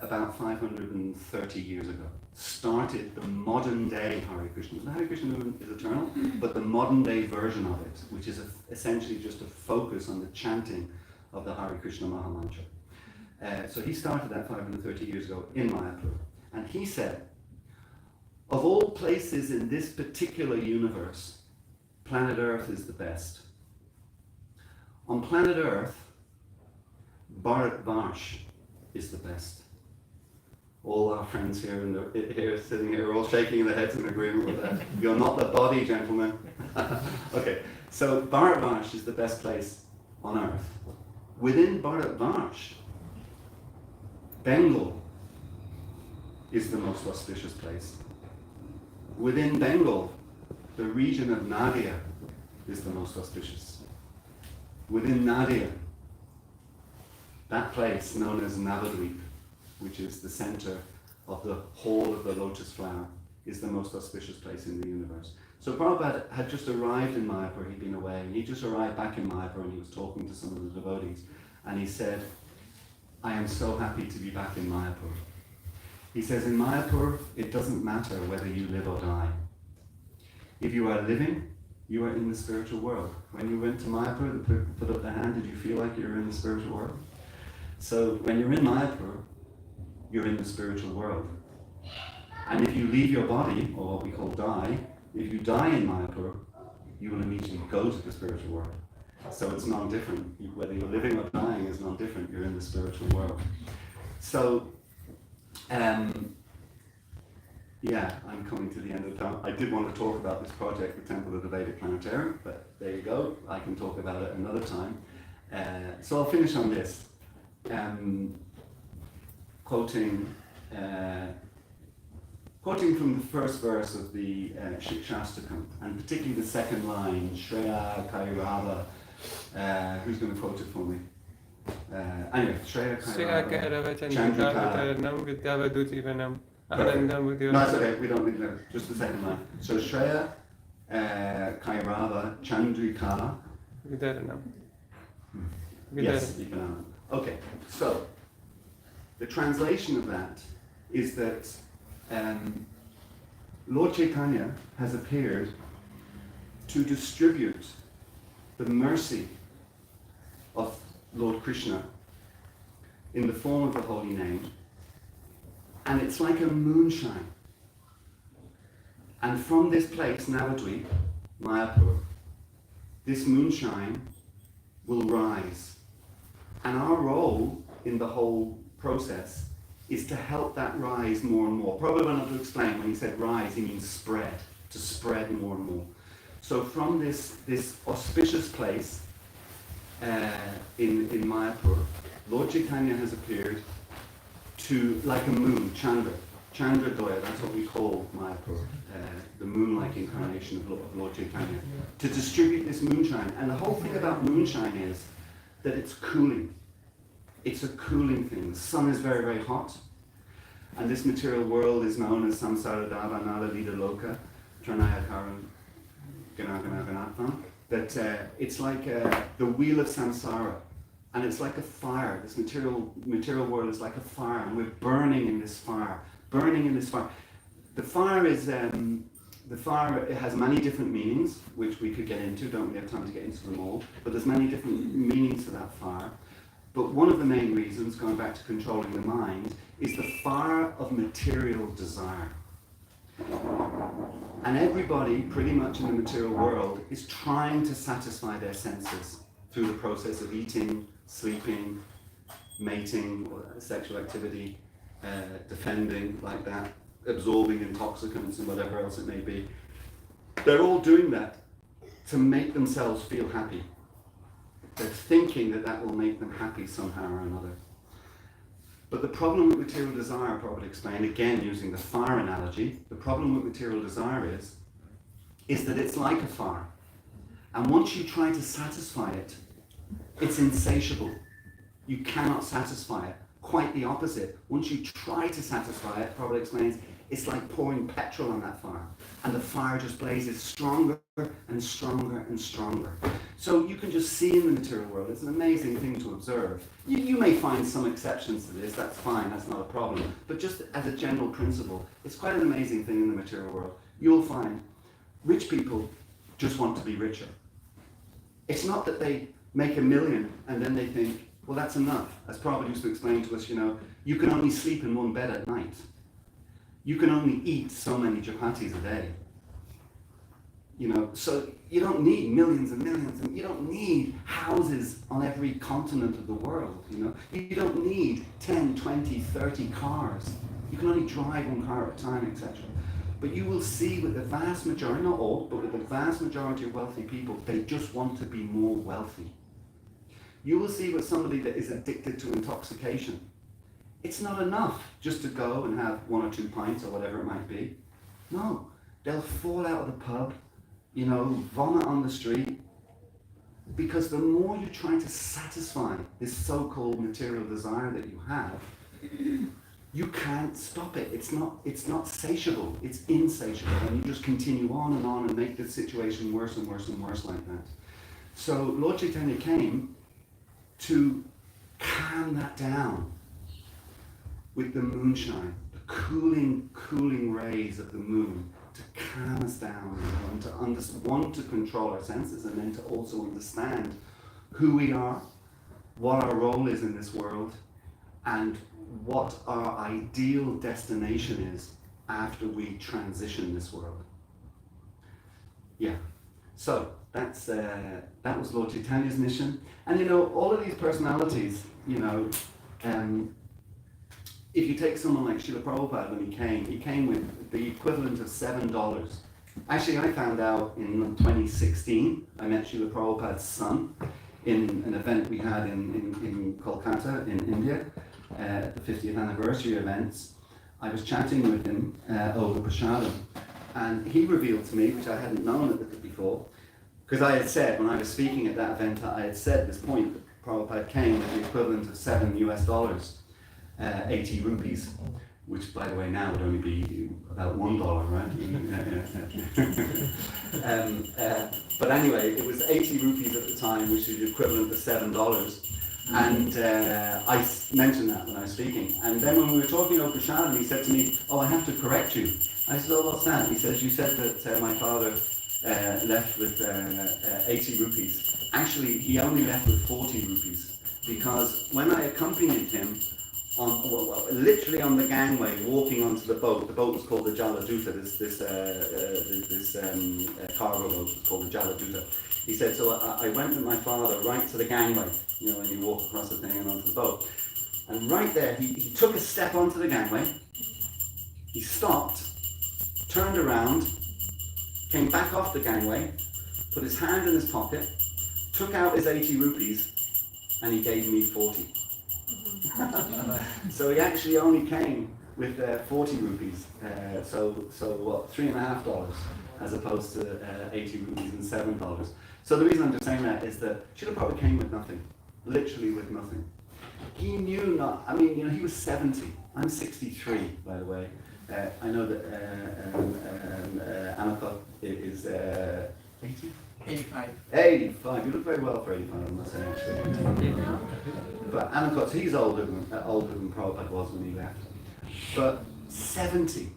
Speaker 2: about 530 years ago. Started the modern day Hare Krishna. The Hare Krishna movement is eternal, but the modern day version of it, which is essentially just a focus on the chanting of the Hare Krishna Mahamantra. So he started that 530 years ago in Mayapur. And he said, of all places in this particular universe, planet Earth is the best. On planet Earth, Bharatvarsh is the best. All our friends here sitting here are all shaking their heads in agreement with that. You're not the body, gentlemen. Okay, so Bharatvarsh is the best place on Earth. Within Bharatvarsh, Bengal is the most auspicious place. Within Bengal, the region of Nadia is the most auspicious. Within Nadia, that place known as Navadvip, which is the center of the whole of the lotus flower, is the most auspicious place in the universe. So Prabhupada had just arrived in Mayapur, he'd been away, and he just arrived back in Mayapur and he was talking to some of the devotees, and he said, I am so happy to be back in Mayapur. He says, in Mayapur, it doesn't matter whether you live or die. If you are living, you are in the spiritual world. When you went to Mayapur, put up the hand, did you feel like you were in the spiritual world? So when you're in Mayapur, you're in the spiritual world. And if you leave your body, or what we call die, If you die in Mayapur, you will immediately go to the spiritual world. So it's non-different. Whether you're living or dying is non-different. You're in the spiritual world. So, yeah, I'm coming to the end of time. I did want to talk about this project, the Temple of the Vedic Planetarium, but there you go. I can talk about it another time. So I'll finish on this, quoting from the first verse of the Shikshastakam, and particularly the second line, Shreya Kairava. Who's going to quote it for me? Anyway, Shreya Kairava, Chandrika. No, it's okay, we don't need that, just the second line. So Shreya Kairava, Chandrika. Yes, Viparanam. Okay, so the translation of that is that Lord Chaitanya has appeared to distribute the mercy of Lord Krishna in the form of the holy name, and it's like a moonshine. And from this place, Navadvip, Mayapur, this moonshine will rise. And our role in the whole process is to help that rise more and more. Prabhupada went on to explain, when he said rise, he means spread, to spread more and more. So from this auspicious place in Mayapur, Lord Chaitanya has appeared to, like a moon, Chandra Doya, that's what we call Mayapur, the moon-like incarnation of Lord Chaitanya, to distribute this moonshine. And the whole thing about moonshine is that it's cooling. It's a cooling thing. The sun is very, very hot, and this material world is known as Samsara Dava Nada Lida Loka, Tranayakaram Ganaganaganatvam, that it's like the wheel of samsara, and it's like a fire. This material world is like a fire, and we're burning in this fire. The fire is it has many different meanings, which we could get into. Don't we have time to get into them all? But there's many different meanings to that fire. But one of the main reasons, going back to controlling the mind, is the fire of material desire. And everybody, pretty much in the material world, is trying to satisfy their senses through the process of eating, sleeping, mating, or sexual activity, defending, like that, absorbing intoxicants and whatever else it may be. They're all doing that to make themselves feel happy. They're thinking that that will make them happy somehow or another. But the problem with material desire, I'll probably explain, again using the fire analogy, the problem with material desire is that it's like a fire. And once you try to satisfy it, it's insatiable. You cannot satisfy it. Quite the opposite. Once you try to satisfy it, probably explains, it's like pouring petrol on that fire. And the fire just blazes stronger and stronger and stronger. So you can just see in the material world, it's an amazing thing to observe. You may find some exceptions to this, that's fine, that's not a problem. But just as a general principle, it's quite an amazing thing in the material world. You'll find rich people just want to be richer. It's not that they make $1 million and then they think, well, that's enough. As Prabhupada used to explain to us, you can only sleep in one bed at night. You can only eat so many chapatis a day. So you don't need millions and millions, and you don't need houses on every continent of the world, You don't need 10, 20, 30 cars. You can only drive one car at a time, etc. But you will see with the vast majority, not all, but with the vast majority of wealthy people, they just want to be more wealthy. You will see with somebody that is addicted to intoxication, it's not enough just to go and have 1 or 2 pints or whatever it might be. No, they'll fall out of the pub, vomit on the street, because the more you try to satisfy this so-called material desire that you have, you can't stop it. It's not satiable, it's insatiable, and you just continue on and make the situation worse and worse and worse like that. So Lord Chaitanya came to calm that down with the moonshine, the cooling rays of the moon, to calm us down, and to control our senses, and then to also understand who we are, what our role is in this world, and what our ideal destination is after we transition this world. Yeah. So that was Lord Chaitanya's mission. And you know, all of these personalities, you know, if you take someone like Srila Prabhupada when he came with the equivalent of $7. Actually, I found out in 2016, I met Srila Prabhupada's son in an event we had in Kolkata, in India, the 50th anniversary events. I was chatting with him over prasadam, and he revealed to me, which I hadn't known at the before, because I had said, when I was speaking at that event, I had said this point that Prabhupada came with the equivalent of $7, 80 rupees, which by the way now would only be about $1, right? But anyway, it was 80 rupees at the time, which is the equivalent of $7. And I mentioned that when I was speaking. And then when we were talking over Prashad, he said to me, "Oh, I have to correct you." I said, "Oh, what's that?" He says, "You said that my father left with 80 rupees. Actually, he only left with 40 rupees. Because when I accompanied him, literally on the gangway, walking onto the boat was called the Jaladuta, this cargo boat was called the Jaladuta. He said, so I went with my father right to the gangway, you know, when you walk across the thing and onto the boat. And right there, he took a step onto the gangway, he stopped, turned around, came back off the gangway, put his hand in his pocket, took out his 80 rupees, and he gave me 40. So he actually only came with 40 rupees, so what, $3.50 as opposed to 80 rupees and $7. So the reason I'm just saying that is that Srila Prabhupada came with nothing, literally with nothing. He knew not, I mean, you know, he was 70. I'm 63, by the way. I know that Anaka is 80?
Speaker 3: 85.
Speaker 2: 85. You look very well for 85, I must say, actually. But Anacott, he's older than Prabhupada was when he left. But 70,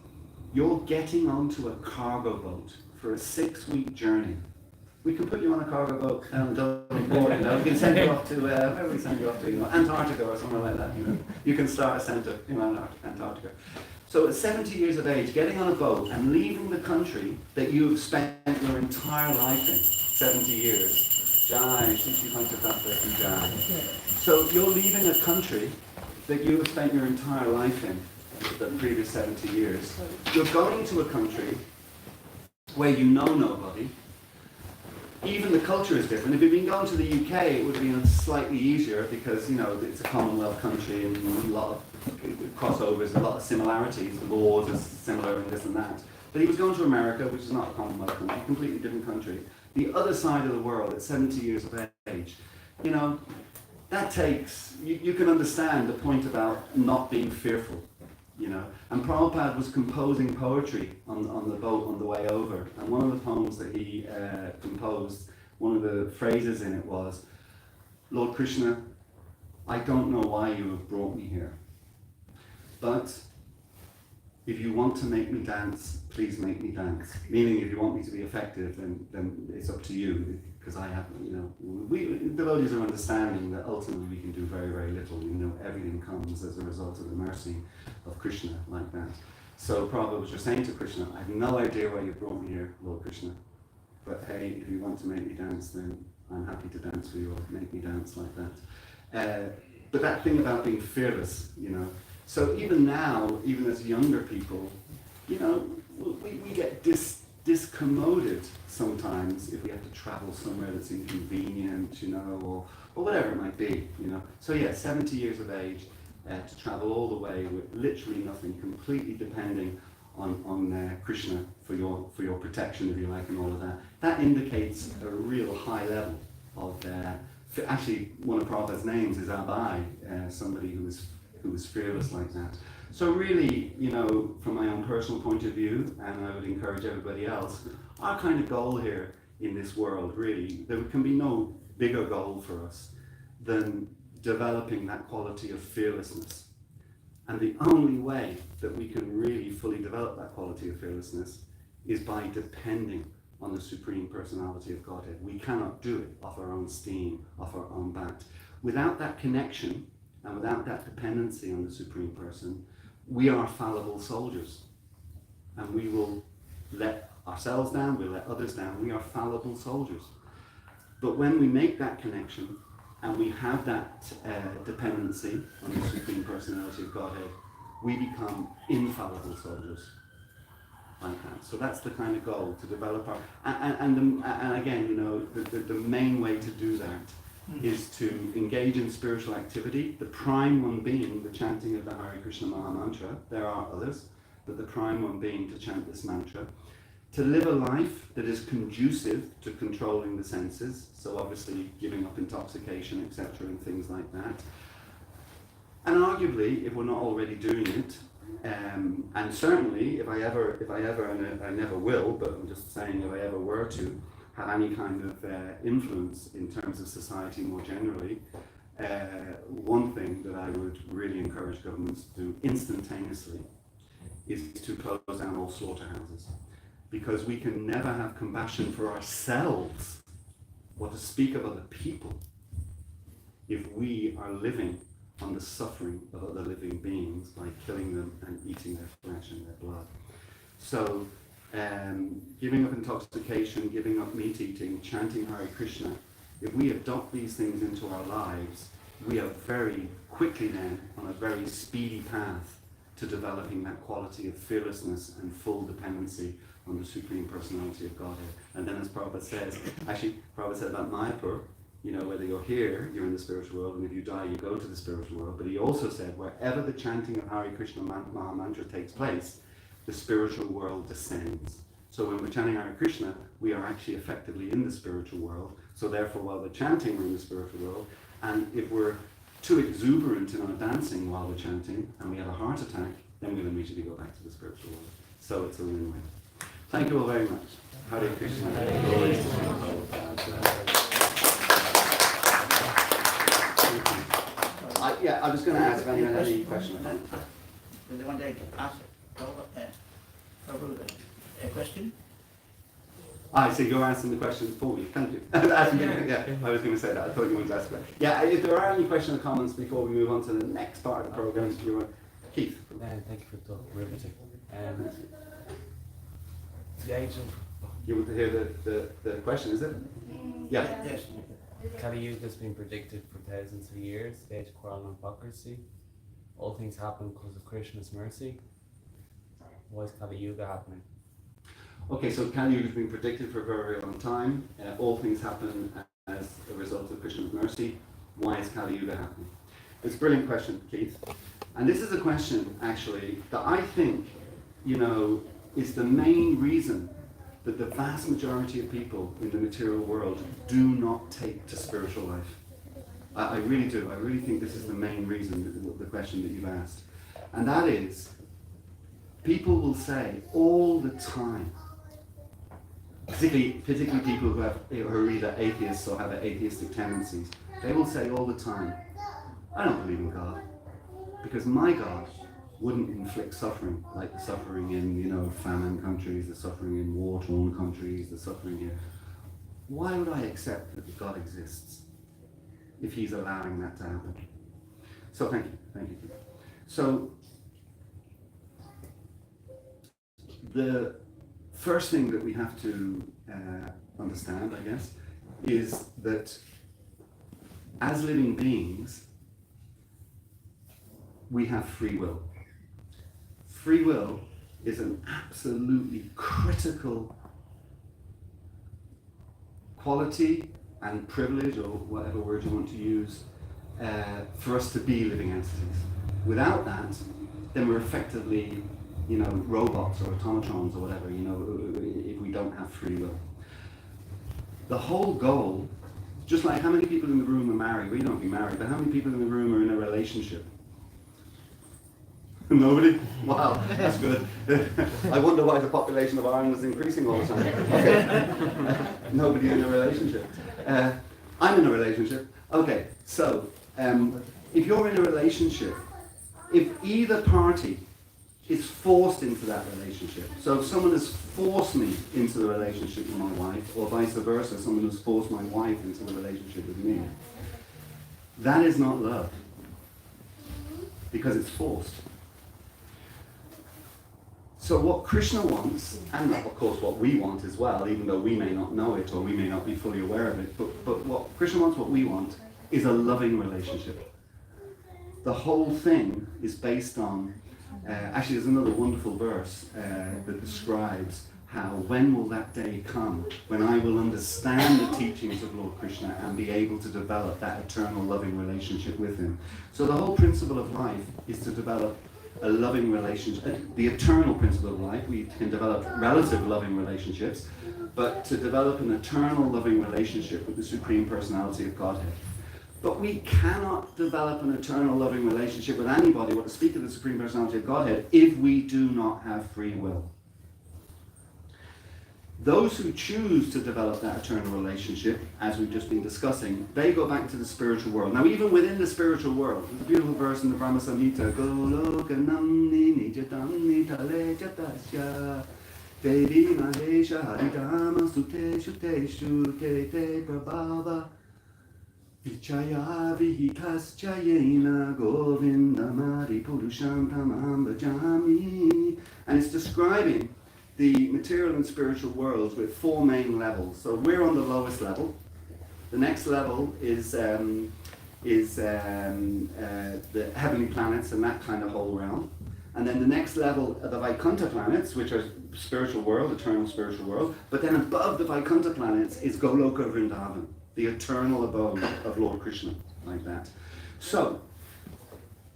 Speaker 2: you're getting onto a cargo boat for a 6-week journey. We can put you on a cargo boat and we can send you off to, where we send you off to, you know, Antarctica or somewhere like that, you know. You can start a centre in Antarctica. So at 70 years of age, getting on a boat and leaving the country that you've spent your entire life in, 70 years. Jai, Jai. So you're leaving a country that you have spent your entire life in, the previous 70 years. You're going to a country where you know nobody. Even the culture is different. If you've been going to the UK, it would have been slightly easier because, you know, it's a Commonwealth country and a lot of crossovers, a lot of similarities. The laws are similar and this and that. But he was going to America, which is not a Commonwealth country, a completely different country. The other side of the world at 70 years of age. You know, that takes, you can understand the point about not being fearful. You know, and Prabhupada was composing poetry on the boat on the way over, and one of the poems that he composed, one of the phrases in it was, "Lord Krishna, I don't know why you have brought me here, but if you want to make me dance, please make me dance." Meaning, if you want me to be effective, then it's up to you, because I have, you know, we devotees are understanding that ultimately we can do very, very little. You know, everything comes as a result of the mercy of Krishna, like that. So Prabhupada was just saying to Krishna, "I have no idea why you brought me here, Lord Krishna, but hey, if you want to make me dance, then I'm happy to dance for you, or make me dance like that." But that thing about being fearless, you know. So even now, even as younger people, you know, we get discommoded sometimes if we have to travel somewhere that's inconvenient, you know, or whatever it might be, you know. So yeah, 70 years of age, to travel all the way with literally nothing, completely depending on Krishna for your protection, if you like, and all of that. That indicates a real high level of, actually one of Prabhupada's names is Abai, somebody who was fearless like that. So really, you know, from my own personal point of view, and I would encourage everybody else, our kind of goal here in this world, really, there can be no bigger goal for us than developing that quality of fearlessness. And the only way that we can really fully develop that quality of fearlessness is by depending on the Supreme Personality of Godhead. We cannot do it off our own steam, off our own bat. Without that connection, and without that dependency on the Supreme Person, we are fallible soldiers. And we will let ourselves down, we'll let others down. We are fallible soldiers. But when we make that connection and we have that dependency on the Supreme Personality of Godhead, we become infallible soldiers like that. So that's the kind of goal, to develop our... And again, you know, the main way to do that is to engage in spiritual activity, the prime one being the chanting of the Hare Krishna Maha Mantra. There are others, but the prime one being to chant this mantra. To live a life that is conducive to controlling the senses, so obviously giving up intoxication, etc., and things like that. And arguably, if we're not already doing it, and certainly if I ever, and I never will, but I'm just saying, if I ever were to have any kind of influence in terms of society more generally, one thing that I would really encourage governments to do instantaneously is to close down all slaughterhouses. Because we can never have compassion for ourselves, or to speak of other people, if we are living on the suffering of other living beings by killing them and eating their flesh and their blood. So, giving up intoxication, giving up meat eating, chanting Hare Krishna, if we adopt these things into our lives, we are very quickly then on a very speedy path to developing that quality of fearlessness and full dependency on the Supreme Personality of Godhead. And then as Prabhupada says, actually Prabhupada said about Mayapur, you know, whether you're here, you're in the spiritual world, and if you die, you go to the spiritual world. But he also said, wherever the chanting of Hare Krishna Maha Mantra takes place, the spiritual world descends. So when we're chanting Hare Krishna, we are actually effectively in the spiritual world. So therefore, while we're chanting, we're in the spiritual world. And if we're too exuberant in our dancing while we're chanting, and we have a heart attack, then we'll immediately go back to the spiritual world. So it's a win-win. Thank you all very much. Hare Krishna. Glory to Prabhupada. I was going to ask if anyone had any questions.
Speaker 3: Do they want to ask a question?
Speaker 2: I see you're asking the questions for me. Thank you. Yeah, I was going to say that. I thought you wanted to ask that. Yeah, if there are any questions or comments before we move on to the next part of the program, do you want Keith?
Speaker 4: Thank you for the riveting. The age of
Speaker 2: You want to hear the question, is it? Yeah.
Speaker 3: Yes.
Speaker 4: Kali Yuga has been predicted for thousands of years, the age of quarrel and hypocrisy. All things happen because of Krishna's mercy. Why is Kali Yuga happening?
Speaker 2: Okay, so Kali Yuga has been predicted for a very, very long time. All things happen as a result of Krishna's mercy. Why is Kali Yuga happening? It's a brilliant question, Keith. And this is a question, actually, that I think, you know, is the main reason that the vast majority of people in the material world do not take to spiritual life. I really do. I really think this is the main reason, the question that you've asked. And that is, people will say all the time, particularly people who are either atheists or have atheistic tendencies, they will say all the time, I don't believe in God, because my God wouldn't inflict suffering like the suffering in, you know, famine countries, the suffering in war-torn countries, the suffering here. Why would I accept that God exists if he's allowing that to happen? So thank you. So the first thing that we have to understand, I guess, is that as living beings, we have free will. Free will is an absolutely critical quality and privilege, or whatever word you want to use, for us to be living entities. Without that, then we're effectively, you know, robots or automatons or whatever, you know, if we don't have free will. The whole goal, just like how many people in the room are married, we don't be married, but how many people in the room are in a relationship? Nobody? Wow, that's good. I wonder why the population of Ireland is increasing all the time. Okay. Nobody in a relationship. I'm in a relationship. Okay, so if you're in a relationship, if either party is forced into that relationship, so if someone has forced me into the relationship with my wife, or vice versa, someone has forced my wife into the relationship with me, that is not love, because it's forced. So what Krishna wants, and of course what we want as well, even though we may not know it or we may not be fully aware of it, but what Krishna wants, what we want, is a loving relationship. The whole thing is based on, actually there's another wonderful verse that describes how when will that day come when I will understand the teachings of Lord Krishna and be able to develop that eternal loving relationship with him. So the whole principle of life is to develop a loving relationship. The eternal principle of life, we can develop relative loving relationships, but to develop an eternal loving relationship with the Supreme Personality of Godhead. But we cannot develop an eternal loving relationship with anybody, or to speak of the Supreme Personality of Godhead, if we do not have free will. Those who choose to develop that eternal relationship, as we've just been discussing, they go back to the spiritual world. Now, even within the spiritual world, there's a beautiful verse in the Brahma Samhita, Golokanamni nijatamni talejatasya Devi Mahesha Haridama Suteshu Teshu Te Prabhava Vichaya Vihitascha Govindamari Purushantamam Bhajami. And it's describing the material and spiritual worlds with four main levels. So we're on the lowest level. The next level is the heavenly planets and that kind of whole realm. And then the next level are the Vaikuntha planets, which are spiritual world, eternal spiritual world. But then above the Vaikuntha planets is Goloka Vrindavan, the eternal abode of Lord Krishna, like that. So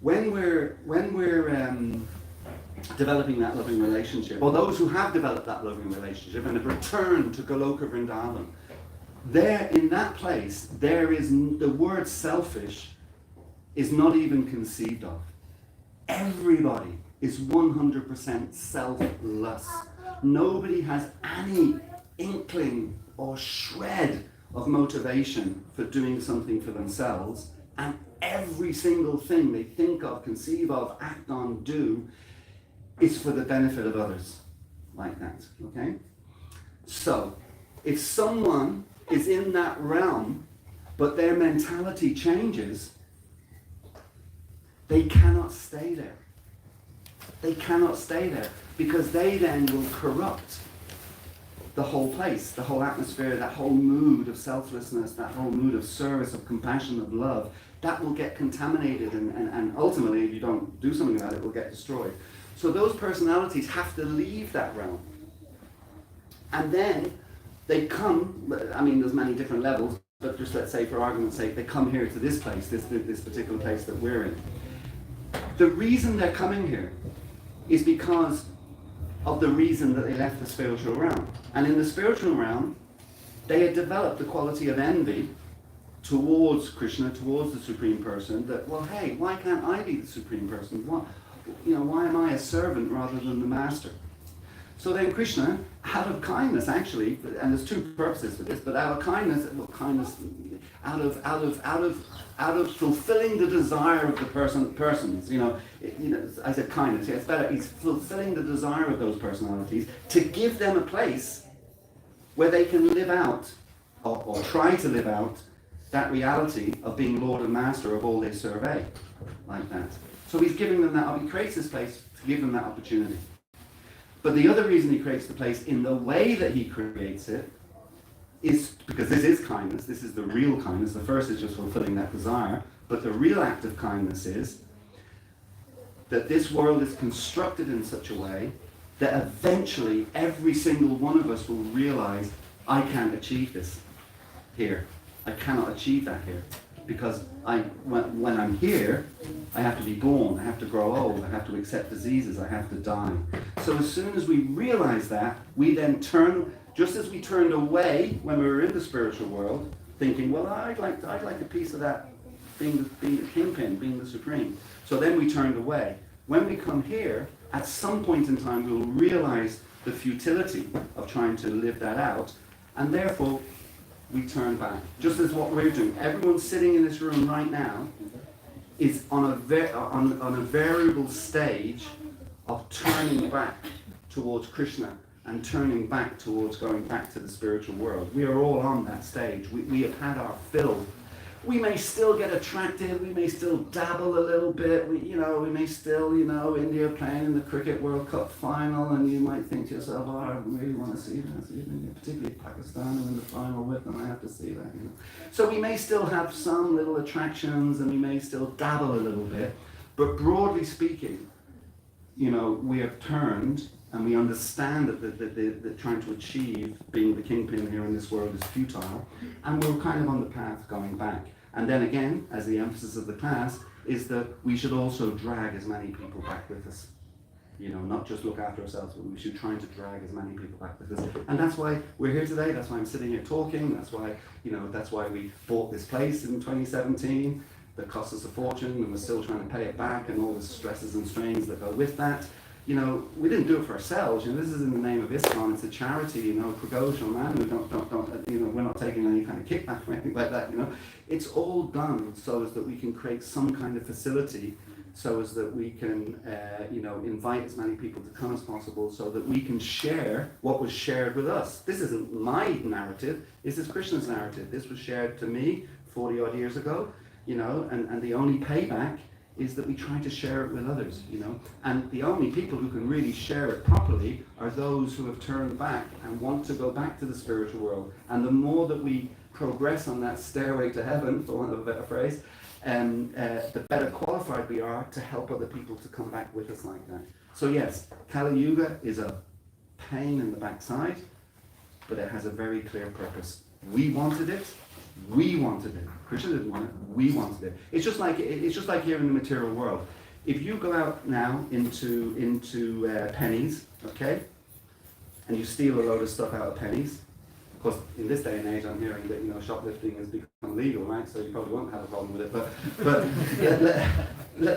Speaker 2: when we're developing that loving relationship, or those who have developed that loving relationship and have returned to Goloka Vrindavan, there in that place, there is the word selfish is not even conceived of. Everybody is 100% selfless. Nobody has any inkling or shred of motivation for doing something for themselves, and every single thing they think of, conceive of, act on, do is for the benefit of others, like that, okay? So, if someone is in that realm, but their mentality changes, they cannot stay there. They cannot stay there, because they then will corrupt the whole place, the whole atmosphere, that whole mood of selflessness, that whole mood of service, of compassion, of love. That will get contaminated, and ultimately, if you don't do something about it, it will get destroyed. So those personalities have to leave that realm. And then they come, I mean, there's many different levels, but just let's say for argument's sake, they come here to this place, this particular place that we're in. The reason they're coming here is because of the reason that they left the spiritual realm. And in the spiritual realm, they had developed the quality of envy towards Krishna, towards the Supreme Person, that, well, hey, why can't I be the Supreme Person? Why am I a servant rather than the master? So then Krishna, out of kindness actually, and there's two purposes for this, but out of kindness, out of fulfilling the desire of the persons, I said kindness, yeah, it's better, he's fulfilling the desire of those personalities to give them a place where they can live out, or try to live out, that reality of being Lord and Master of all they survey, like that. So he's giving them that, he creates this place to give them that opportunity. But the other reason he creates the place in the way that he creates it is because this is kindness, this is the real kindness. The first is just fulfilling that desire, but the real act of kindness is that this world is constructed in such a way that eventually every single one of us will realize, I can't achieve this here. I cannot achieve that here. Because when I'm here, I have to be born, I have to grow old, I have to accept diseases, I have to die. So as soon as we realize that, we then turn, just as we turned away when we were in the spiritual world, thinking, well, I'd like a piece of that, being the kingpin, being the supreme. So then we turned away. When we come here, at some point in time, we will realize the futility of trying to live that out, and therefore, we turn back. Just as what we're doing. Everyone sitting in this room right now is on a variable stage of turning back towards Krishna and turning back towards going back to the spiritual world. We are all on that stage. We have had our fill. we may still get attracted, we may still dabble a little bit, we may still, India playing in the Cricket World Cup final, and you might think to yourself, oh, I really want to see that, particularly Pakistan who in the final with them, I have to see that, So we may still have some little attractions, and we may still dabble a little bit, but broadly speaking, we have turned, and we understand that trying to achieve being the kingpin here in this world is futile, and we're kind of on the path going back. And then again, as the emphasis of the class, is that we should also drag as many people back with us. Not just look after ourselves, but we should try to drag as many people back with us. And that's why we're here today, that's why I'm sitting here talking, that's why we bought this place in 2017, that cost us a fortune, and we're still trying to pay it back, and all the stresses and strains that go with that. We didn't do it for ourselves. This is in the name of ISKCON. It's a charity. Pragosha, man. We don't. We're not taking any kind of kickback or anything like that. It's all done so as that we can create some kind of facility, so as that we can, invite as many people to come as possible, so that we can share what was shared with us. This isn't my narrative. This is Krishna's narrative. This was shared to me 40 odd years ago. And the only payback is that we try to share it with others, and the only people who can really share it properly are those who have turned back and want to go back to the spiritual world. And the more that we progress on that stairway to heaven, for want of a better phrase, the better qualified we are to help other people to come back with us like that. So yes, Kali Yuga is a pain in the backside, but it has a very clear purpose. We wanted it. Krishna didn't want it. We wanted it. It's just like here in the material world. If you go out now into pennies, okay, and you steal a load of stuff out of pennies, of course, in this day and age, I'm hearing that shoplifting has become legal, right? So you probably won't have a problem with it. But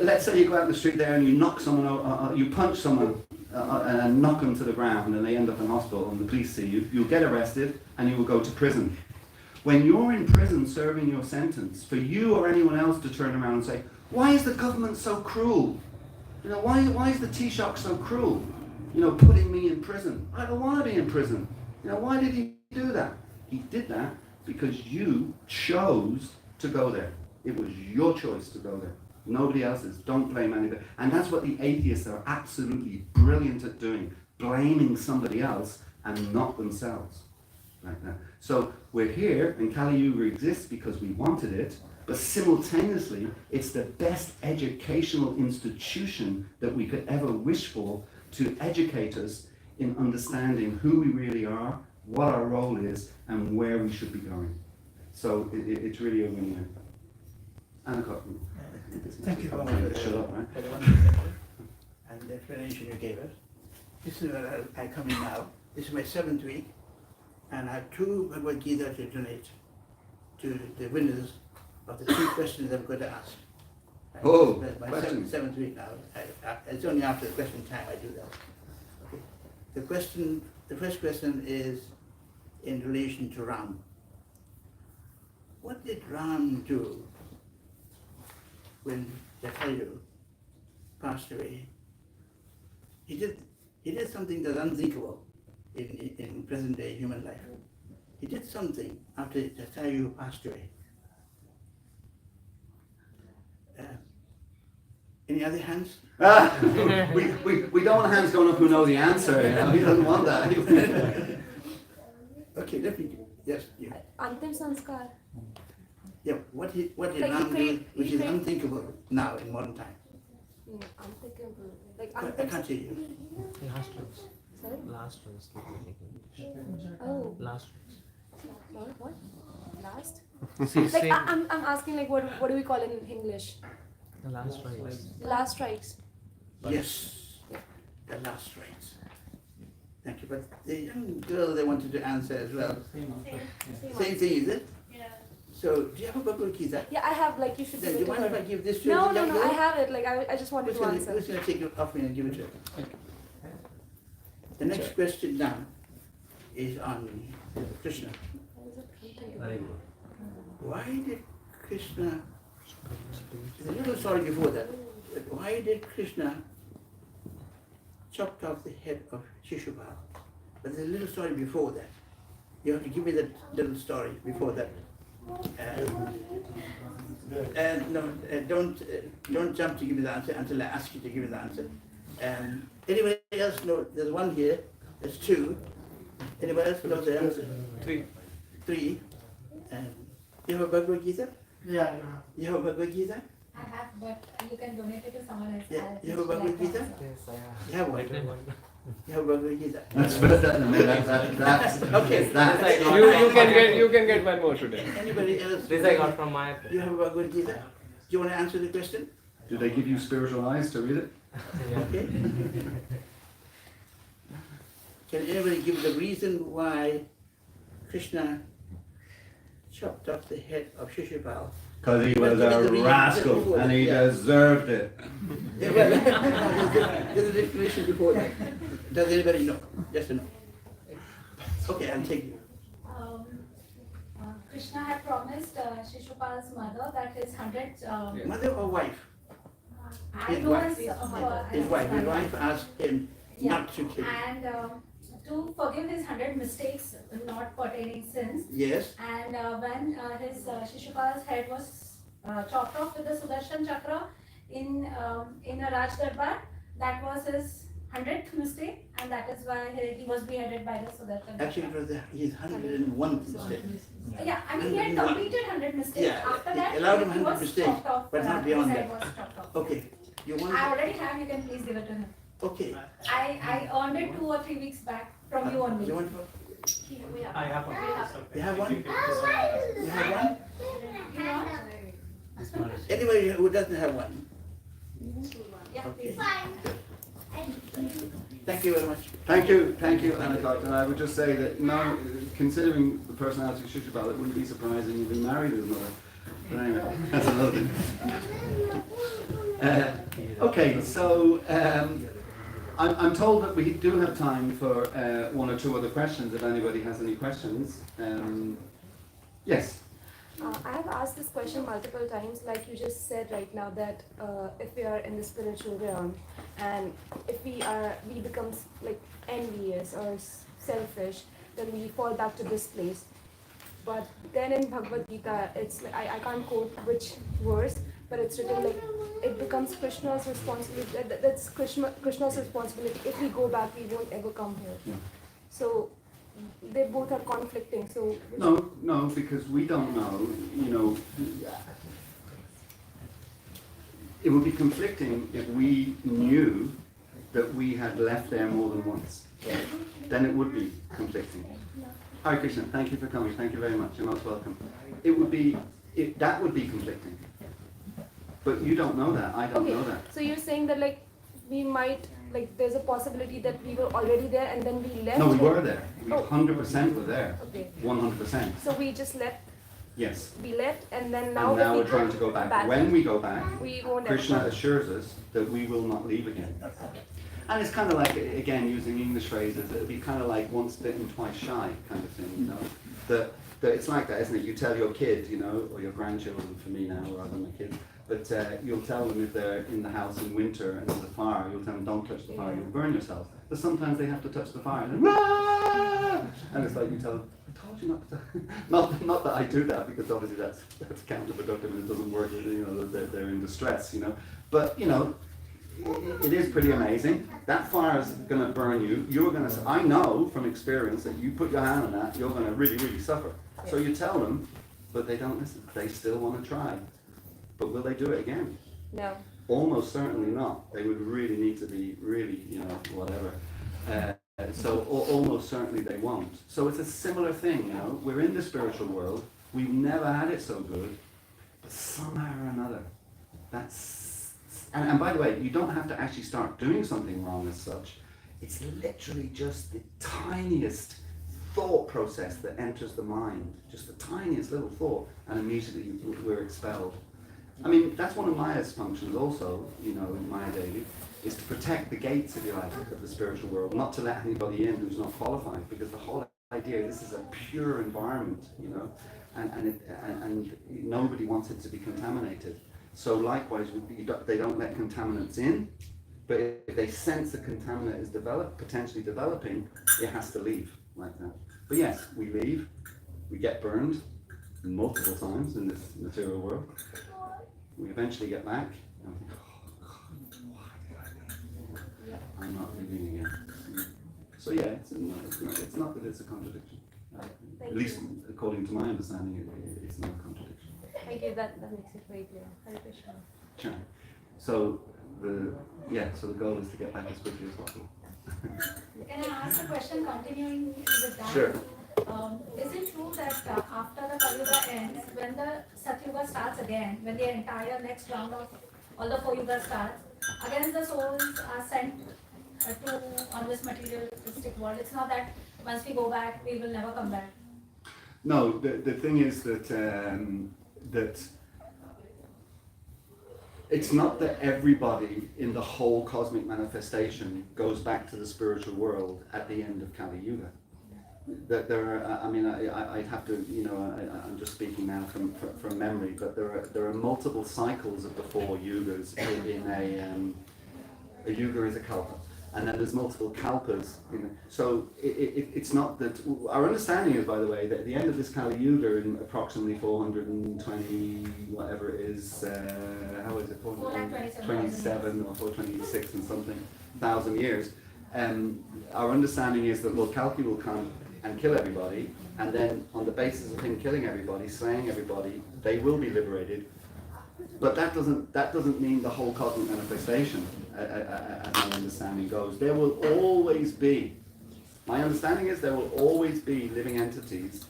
Speaker 2: let's say you go out in the street there and you knock someone, you punch someone. And knock them to the ground, and they end up in hospital, and the police see you. You'll get arrested, and you will go to prison. When you're in prison serving your sentence, for you or anyone else to turn around and say, why is the government so cruel? Why is the Taoiseach so cruel? Putting me in prison. I don't want to be in prison. Why did he do that? He did that because you chose to go there. It was your choice to go there. Nobody else's. Don't blame anybody. And that's what the atheists are absolutely brilliant at doing. Blaming somebody else and not themselves. Like that. So we're here, and Kali Yuga exists because we wanted it, but simultaneously, it's the best educational institution that we could ever wish for to educate us in understanding who we really are, what our role is, and where we should be going. So it's really a win-win.
Speaker 3: Thank you very much
Speaker 2: Shut up, right?
Speaker 3: for the wonderful lecture and the explanation you gave us. This is where I come in now. This is my 7th week, and I have 2 Bhagavad Gita to donate to the winners of the 3 questions I'm going to ask.
Speaker 2: Oh,
Speaker 3: that's my
Speaker 2: questions.
Speaker 3: 7th week now. It's only after the question time I do that. Okay. The first question is in relation to Ram. What did Ram do when Jatayu passed away? He did something that's unthinkable in present day human life. He did something after Jatayu passed away. Any other hands?
Speaker 2: We don't want hands going up who know the answer. We don't want that.
Speaker 3: Okay, let me. Yes, you.
Speaker 1: Antim sanskar.
Speaker 3: Yeah, what did
Speaker 1: Like
Speaker 3: Ram do, which is
Speaker 1: he
Speaker 3: unthinkable now in modern time?
Speaker 1: Unthinkable. Like
Speaker 3: I
Speaker 1: antim.
Speaker 3: can't hear you.
Speaker 5: Last ones.
Speaker 1: Sorry?
Speaker 5: Last ones.
Speaker 1: Oh.
Speaker 5: Last ones.
Speaker 1: What? Last?
Speaker 5: See,
Speaker 1: Like
Speaker 5: same.
Speaker 1: I'm asking like what do we call it in English?
Speaker 5: The last rites.
Speaker 1: Last strikes.
Speaker 3: Yes, the last rites. Thank you. But the young girl they wanted to answer as well. Same thing, is it?
Speaker 1: Yeah.
Speaker 3: So, do you have a Bhagavad Gita?
Speaker 1: Yeah, I have like you should
Speaker 3: Then
Speaker 1: give
Speaker 3: do
Speaker 1: it
Speaker 3: you
Speaker 1: to
Speaker 3: mind if
Speaker 1: her.
Speaker 3: I give this to
Speaker 1: No,
Speaker 3: the
Speaker 1: no,
Speaker 3: young
Speaker 1: no.
Speaker 3: girl?
Speaker 1: I have it. Like I just wanted to answer.
Speaker 3: Who's going to take it off me and give it to her? The next question now is on Krishna.
Speaker 5: Very good.
Speaker 3: Why did Krishna, there's a little story before that, but why did Krishna chop off the head of Shishupal? But there's a little story before that. You have to give me that little story before that. Don't jump to give me the answer until I ask you to give me the answer. Anybody else know? There's one here. There's two. Anybody else know the answer? Three. You have a Bhagavad Gita?
Speaker 6: Yeah.
Speaker 3: You have a Bhagavad Gita?
Speaker 7: I have, but you can donate it to someone else.
Speaker 3: Yeah. You have a Bhagavad Gita?
Speaker 5: Yes, I have.
Speaker 3: You have one. You have a Bhagavad Gita.
Speaker 2: That's that's
Speaker 3: Okay.
Speaker 2: that's
Speaker 5: You can get one more today.
Speaker 3: Anybody else?
Speaker 5: This I got from my.
Speaker 3: You have a Bhagavad Gita? Do you want to answer the question?
Speaker 2: Do they give you spiritual eyes to read it?
Speaker 5: Yeah.
Speaker 3: Okay. Can anybody give the reason why Krishna chopped off the head of Shishupal?
Speaker 2: Because he was
Speaker 3: But
Speaker 2: a
Speaker 3: the reason-
Speaker 2: rascal and he
Speaker 3: Yeah.
Speaker 2: deserved it.
Speaker 3: Yeah, well, there's a definition before that. Does anybody know? Yes or no? Okay, I'll take you.
Speaker 7: Krishna had promised Shishupal's mother that his 100.
Speaker 3: Mother or wife?
Speaker 7: I
Speaker 3: His
Speaker 7: know
Speaker 3: wife.
Speaker 7: as
Speaker 3: His wife. His wife asked him
Speaker 7: Yeah.
Speaker 3: not to kill him.
Speaker 7: And to forgive his 100 mistakes, not pertaining sins.
Speaker 3: Yes.
Speaker 7: And when his Shishupal's head was chopped off with the Sudarshan Chakra in a Raj Darbar, that was his 100th mistake, and that is why he was beheaded by the Sudarshan Chakra.
Speaker 3: Actually, it was his 101 mistake.
Speaker 7: Yeah, I mean, he had completed 100 mistakes.
Speaker 3: Yeah,
Speaker 7: After
Speaker 3: it
Speaker 7: that,
Speaker 3: allowed him
Speaker 7: he
Speaker 3: 100
Speaker 7: was
Speaker 3: mistakes,
Speaker 7: chopped off,
Speaker 3: but not
Speaker 7: his
Speaker 3: beyond
Speaker 7: head
Speaker 3: that.
Speaker 7: was chopped off.
Speaker 3: Okay. You want?
Speaker 7: I already have, you can please give it to him.
Speaker 3: Okay.
Speaker 7: I earned it 2 or 3 weeks back from you only.
Speaker 3: You want?
Speaker 1: We have.
Speaker 6: I have one.
Speaker 3: You have one? You have one?
Speaker 7: You know?
Speaker 3: Anybody who doesn't have one?
Speaker 7: Yeah,
Speaker 3: Okay.
Speaker 7: please.
Speaker 3: Thank you very much.
Speaker 2: Thank you, Anacott. And I would just say that now, considering the personality of Shishupal, it wouldn't be surprising you've been married his mother. But anyway, that's another thing. Okay, so I'm told that we do have time for 1 or 2 other questions, if anybody has any questions. Yes?
Speaker 8: I have asked this question multiple times, like you just said right now, that if we are in the spiritual realm and if we become like envious or selfish, then we fall back to this place. But then in Bhagavad Gita, it's like, I can't quote which verse, but it's written like it becomes Krishna's responsibility. That's Krishna's responsibility. If we go back, we won't ever come here.
Speaker 2: Yeah.
Speaker 8: So they both are conflicting. So
Speaker 2: No, because we don't know, it would be conflicting if we knew that we had left there more than once. Then it would be conflicting. Hare Krishna, thank you for coming. Thank you very much. You're most welcome. That would be conflicting. But you don't know that. I don't know that.
Speaker 8: So you're saying that like we might, like there's a possibility that we were already there and then we left?
Speaker 2: No, we were there. We
Speaker 8: Oh.
Speaker 2: 100% were there.
Speaker 8: Okay.
Speaker 2: 100%.
Speaker 8: So we just left,
Speaker 2: Yes.
Speaker 8: we left and then
Speaker 2: And
Speaker 8: now,
Speaker 2: now
Speaker 8: if
Speaker 2: we're
Speaker 8: we
Speaker 2: trying to go back. When we go back,
Speaker 8: we won't ever
Speaker 2: Krishna
Speaker 8: come.
Speaker 2: assures us that we will not leave again. And it's kind of like, again, using English phrases, it'd be kind of like once bitten, twice shy kind of thing, That it's like that, isn't it? You tell your kid, or your grandchildren, for me now, rather than my kids, but you'll tell them if they're in the house in winter and there's a fire, you'll tell them don't touch the fire, you'll burn yourself. But sometimes they have to touch the fire, and then, "Rah!" And it's like you tell them, I told you not to. Not that I do that, because obviously that's counterproductive and it doesn't work. They're in distress, But it is pretty amazing. That fire is going to burn you. You're going to. I know from experience that you put your hand on that, you're going to really, really suffer. So you tell them, but they don't listen. They still want to try. But will they do it again?
Speaker 8: No.
Speaker 2: Almost certainly not. They would really need to be really, whatever. So almost certainly they won't. So it's a similar thing, We're in the spiritual world. We've never had it so good, but somehow or another, and by the way, you don't have to actually start doing something wrong as such. It's literally just the tiniest thought process that enters the mind, just the tiniest little thought, and immediately we're expelled. I mean, that's one of Maya's functions also, in Maya Devi, is to protect the gates, if you like, of the spiritual world, not to let anybody in who's not qualified, because the whole idea, this is a pure environment, and nobody wants it to be contaminated. So likewise, they don't let contaminants in, but if they sense a contaminant is potentially developing, it has to leave like that. But yes, we leave, we get burned, multiple times in this material world. We eventually get back and we think, oh God, why did I leave? I'm not leaving again. So yeah, it's not that it's a contradiction. At least according to my understanding, it's not a contradiction.
Speaker 8: Thank you, that makes it very clear. Hare Krishna.
Speaker 2: Sure. So the goal is to get back as quickly as possible.
Speaker 7: Can I ask a question continuing with that?
Speaker 2: Sure.
Speaker 7: Is it true that after the Kali Yuga ends, when the Satyuga starts again, when the entire next round of all the 4 yugas starts, again the souls are sent on this materialistic world? It's not that once we go back, we will never come back.
Speaker 2: No, the thing is that that it's not that everybody in the whole cosmic manifestation goes back to the spiritual world at the end of Kali Yuga. That there are, I mean, I'd have to, I'm just speaking now from memory, but there are multiple cycles of the 4 yugas in a yuga is a kalpa. And then there's multiple kalpas. So it's not that, our understanding is, by the way, that at the end of this Kali Yuga in approximately 420, whatever it is, how is it, 427 or 426 and something, 1,000 years. Our understanding is that Lord Kalki will come and kill everybody, and then on the basis of him killing everybody, slaying everybody, they will be liberated. But that doesn't mean the whole cosmic manifestation, as my understanding goes. There will always be, my understanding is there will always be living entities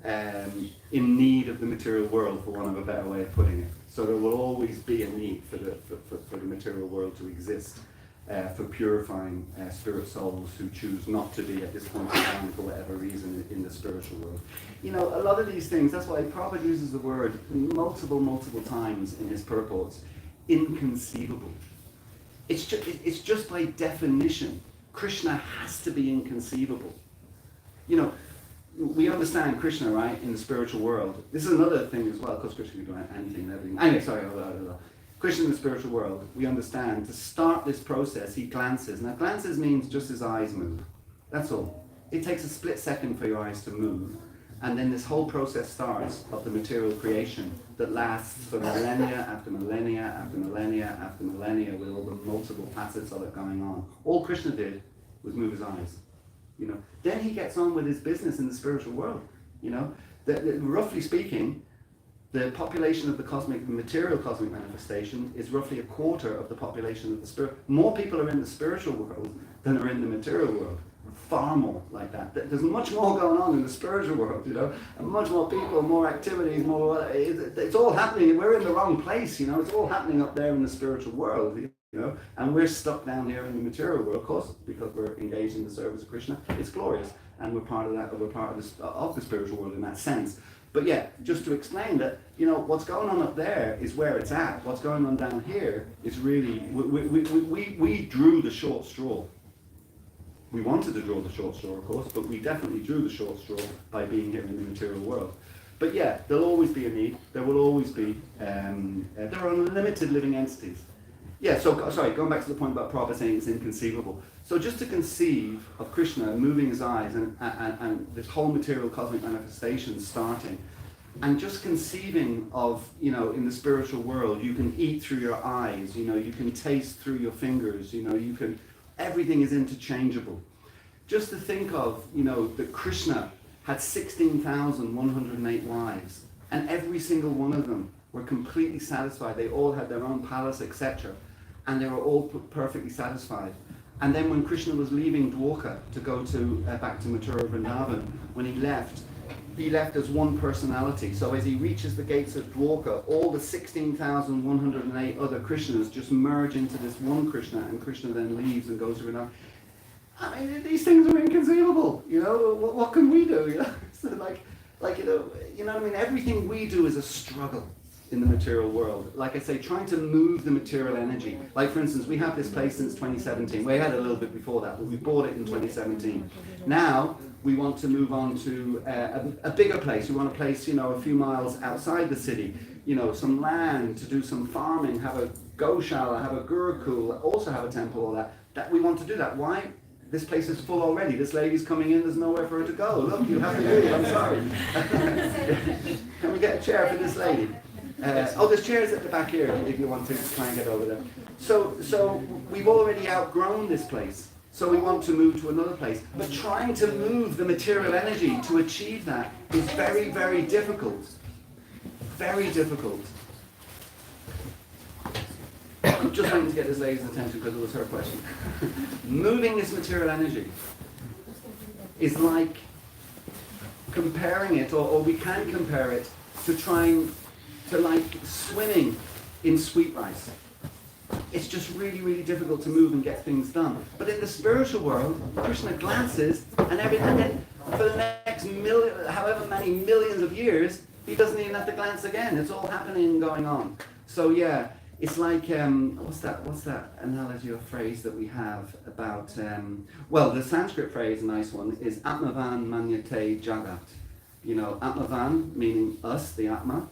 Speaker 2: in need of the material world, for want of a better way of putting it. So there will always be a need for the material world to exist, for purifying spirit souls who choose not to be at this point in time for whatever reason in the spiritual world. A lot of these things, that's why Prabhupada uses the word multiple times in his purports, inconceivable. It's just by definition, Krishna has to be inconceivable. We understand Krishna, right, in the spiritual world. This is another thing as well, because Krishna can do anything and everything. Anyway, sorry, Krishna in the spiritual world, we understand, to start this process, he glances. Now, glances means just his eyes move. That's all. It takes a split second for your eyes to move, and then this whole process starts of the material creation that lasts for millennia after millennia after millennia after millennia, with all the multiple facets of it going on. All Krishna did was move his eyes. Then he gets on with his business in the spiritual world. Roughly speaking, the population of the material cosmic manifestation is roughly a quarter of the population of the spirit. More people are in the spiritual world than are in the material world. Far more like that. There's much more going on in the spiritual world, and much more people, more activities, more. It's all happening. We're in the wrong place, It's all happening up there in the spiritual world, and we're stuck down here in the material world, of course, because we're engaged in the service of Krishna. It's glorious, and we're part of that. We're part of the spiritual world in that sense. But yeah, just to explain that, what's going on up there is where it's at. What's going on down here is really, we drew the short straw. We wanted to draw the short straw, of course, but we definitely drew the short straw by being here in the material world. But yeah, there'll always be a need. There will always be, there are unlimited living entities. Yeah, so, sorry, going back to the point about Prabhupada saying it's inconceivable. So just to conceive of Krishna moving his eyes and this whole material cosmic manifestation starting, and just conceiving of, in the spiritual world, you can eat through your eyes, you can taste through your fingers, you can, everything is interchangeable. Just to think of, that Krishna had 16,108 wives, and every single one of them were completely satisfied. They all had their own palace, etc. And they were all perfectly satisfied. And then when Krishna was leaving Dwarka to go back to Mathura Vrindavan, when he left as one personality. So as he reaches the gates of Dwarka, all the 16,108 other Krishnas just merge into this one Krishna, and Krishna then leaves and goes to Vrindavan. I mean, these things are inconceivable. What can we do? So like you know what I mean? Everything we do is a struggle in the material world. Like I say, trying to move the material energy. Like for instance, we have this place since 2017. We had it a little bit before that, but we bought it in 2017. Now we want to move on to a bigger place. We want a place, a few miles outside the city. Some land to do some farming, have a goshala, have a gurukul, also have a temple, all that. That we want to do that. Why? this place is full already. This lady's coming in, there's nowhere for her to go. Look, you have to leave, I'm sorry. Can we get a chair for this lady? There's chairs at the back here if you want to try and get over there. So we've already outgrown this place. So we want to move to another place. But trying to move the material energy to achieve that is very, very difficult. Very difficult. I'm just waiting to get this lady's attention because it was her question. Moving this material energy is like comparing it, or we can compare it to trying to like swimming in sweet rice. It's just really, really difficult to move and get things done. But in the spiritual world, Krishna glances and then for the next however many millions of years, he doesn't even have to glance again. It's all happening and going on. So yeah, it's like, what's that analogy or phrase that we have about, well, the Sanskrit phrase, a nice one, is Atmavan Manyate Jagat. You know, Atmavan meaning us, the Atma,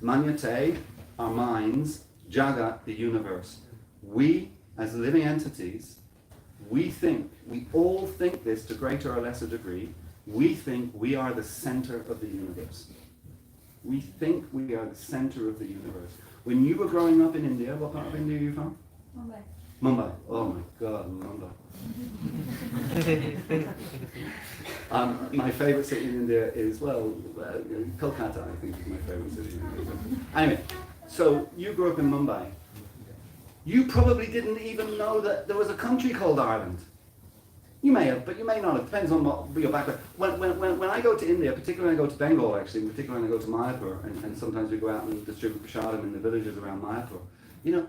Speaker 2: Manyate, our minds, Jagat, the universe. We, as living entities, we all think this to greater or lesser degree, we think we are the center of the universe. We think we are the center of the universe. When you were growing up in India, what part of India are you from?
Speaker 7: Mumbai.
Speaker 2: Mumbai. Oh my God, Mumbai. My favorite city in India is, well, Kolkata, I think, is my favorite city in India. Anyway, so you grew up in Mumbai. You probably didn't even know that there was a country called Ireland. You may have, but you may not. It depends on what your background. When I go to India, particularly when I go to Bengal, actually, particularly when I go to Mayapur, and sometimes we go out and distribute prasadam in the villages around Mayapur, you know,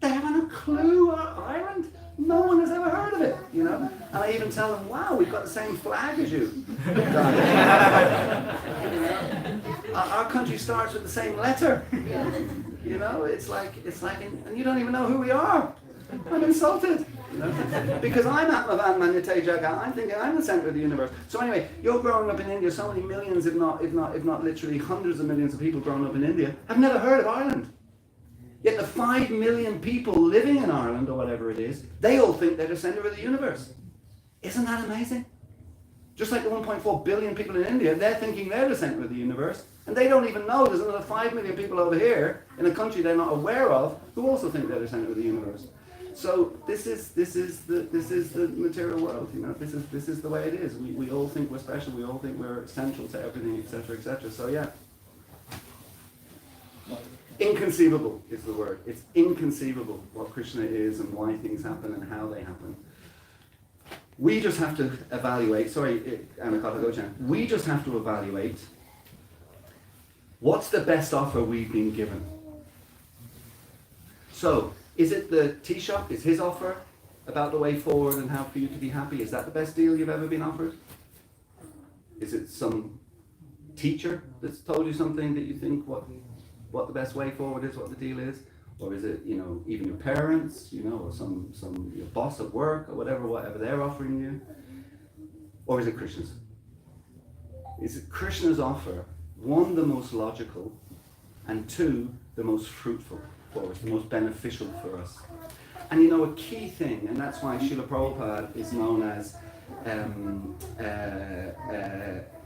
Speaker 2: they haven't a clue about Ireland. No one has ever heard of it, you know. And I even tell them, wow, we've got the same flag as you. You know? Our country starts with the same letter. You know, it's like, and you don't even know who we are. I'm insulted. You know? Because I'm Atmavan Manyate Jagat. I'm thinking I'm the center of the universe. So anyway, you're growing up in India. So many millions, if not literally hundreds of millions of people growing up in India have never heard of Ireland. Yet the 5 million people living in Ireland, or whatever it is, they all think they're the center of the universe. Isn't that amazing? Just like the 1.4 billion people in India, they're thinking they're the center of the universe, and they don't even know there's another 5 million people over here in a country they're not aware of who also think they're the center of the universe. So this is the material world, you know. This is the way it is. We all think we're special. We all think we're essential to everything, etc., etc. So yeah. Inconceivable is the word. It's inconceivable what Krishna is and why things happen and how they happen. We just have to evaluate, we just have to evaluate what's the best offer we've been given. So, is it the Taoiseach, is his offer about the way forward and how for you to be happy? Is that the best deal you've ever been offered? Is it some teacher that's told you something that you think what the best way forward is, what the deal is? Or is it, you know, even your parents, you know, or some your boss at work or whatever they're offering you? Or is it Krishna's? Is it Krishna's offer, one, the most logical, and two, the most fruitful for us, the most beneficial for us? And you know, a key thing, and that's why Srila Prabhupada is known as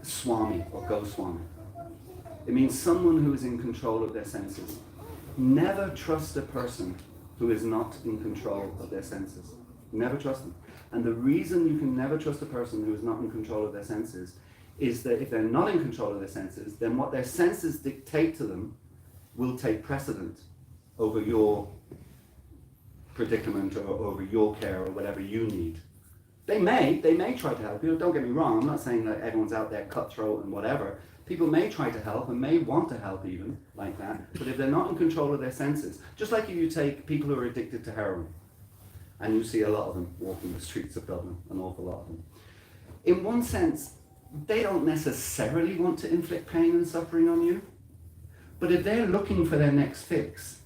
Speaker 2: Swami or Goswami. It means someone who is in control of their senses. Never trust a person who is not in control of their senses. Never trust them. And the reason you can never trust a person who is not in control of their senses is that if they're not in control of their senses, then what their senses dictate to them will take precedent over your predicament or over your care or whatever you need. They may try to help you. Don't get me wrong. I'm not saying that everyone's out there cutthroat and whatever. People may try to help and may want to help even like that. But if they're not in control of their senses, just like if you take people who are addicted to heroin, and you see a lot of them walking the streets of Dublin, an awful lot of them. In one sense, they don't necessarily want to inflict pain and suffering on you. But if they're looking for their next fix,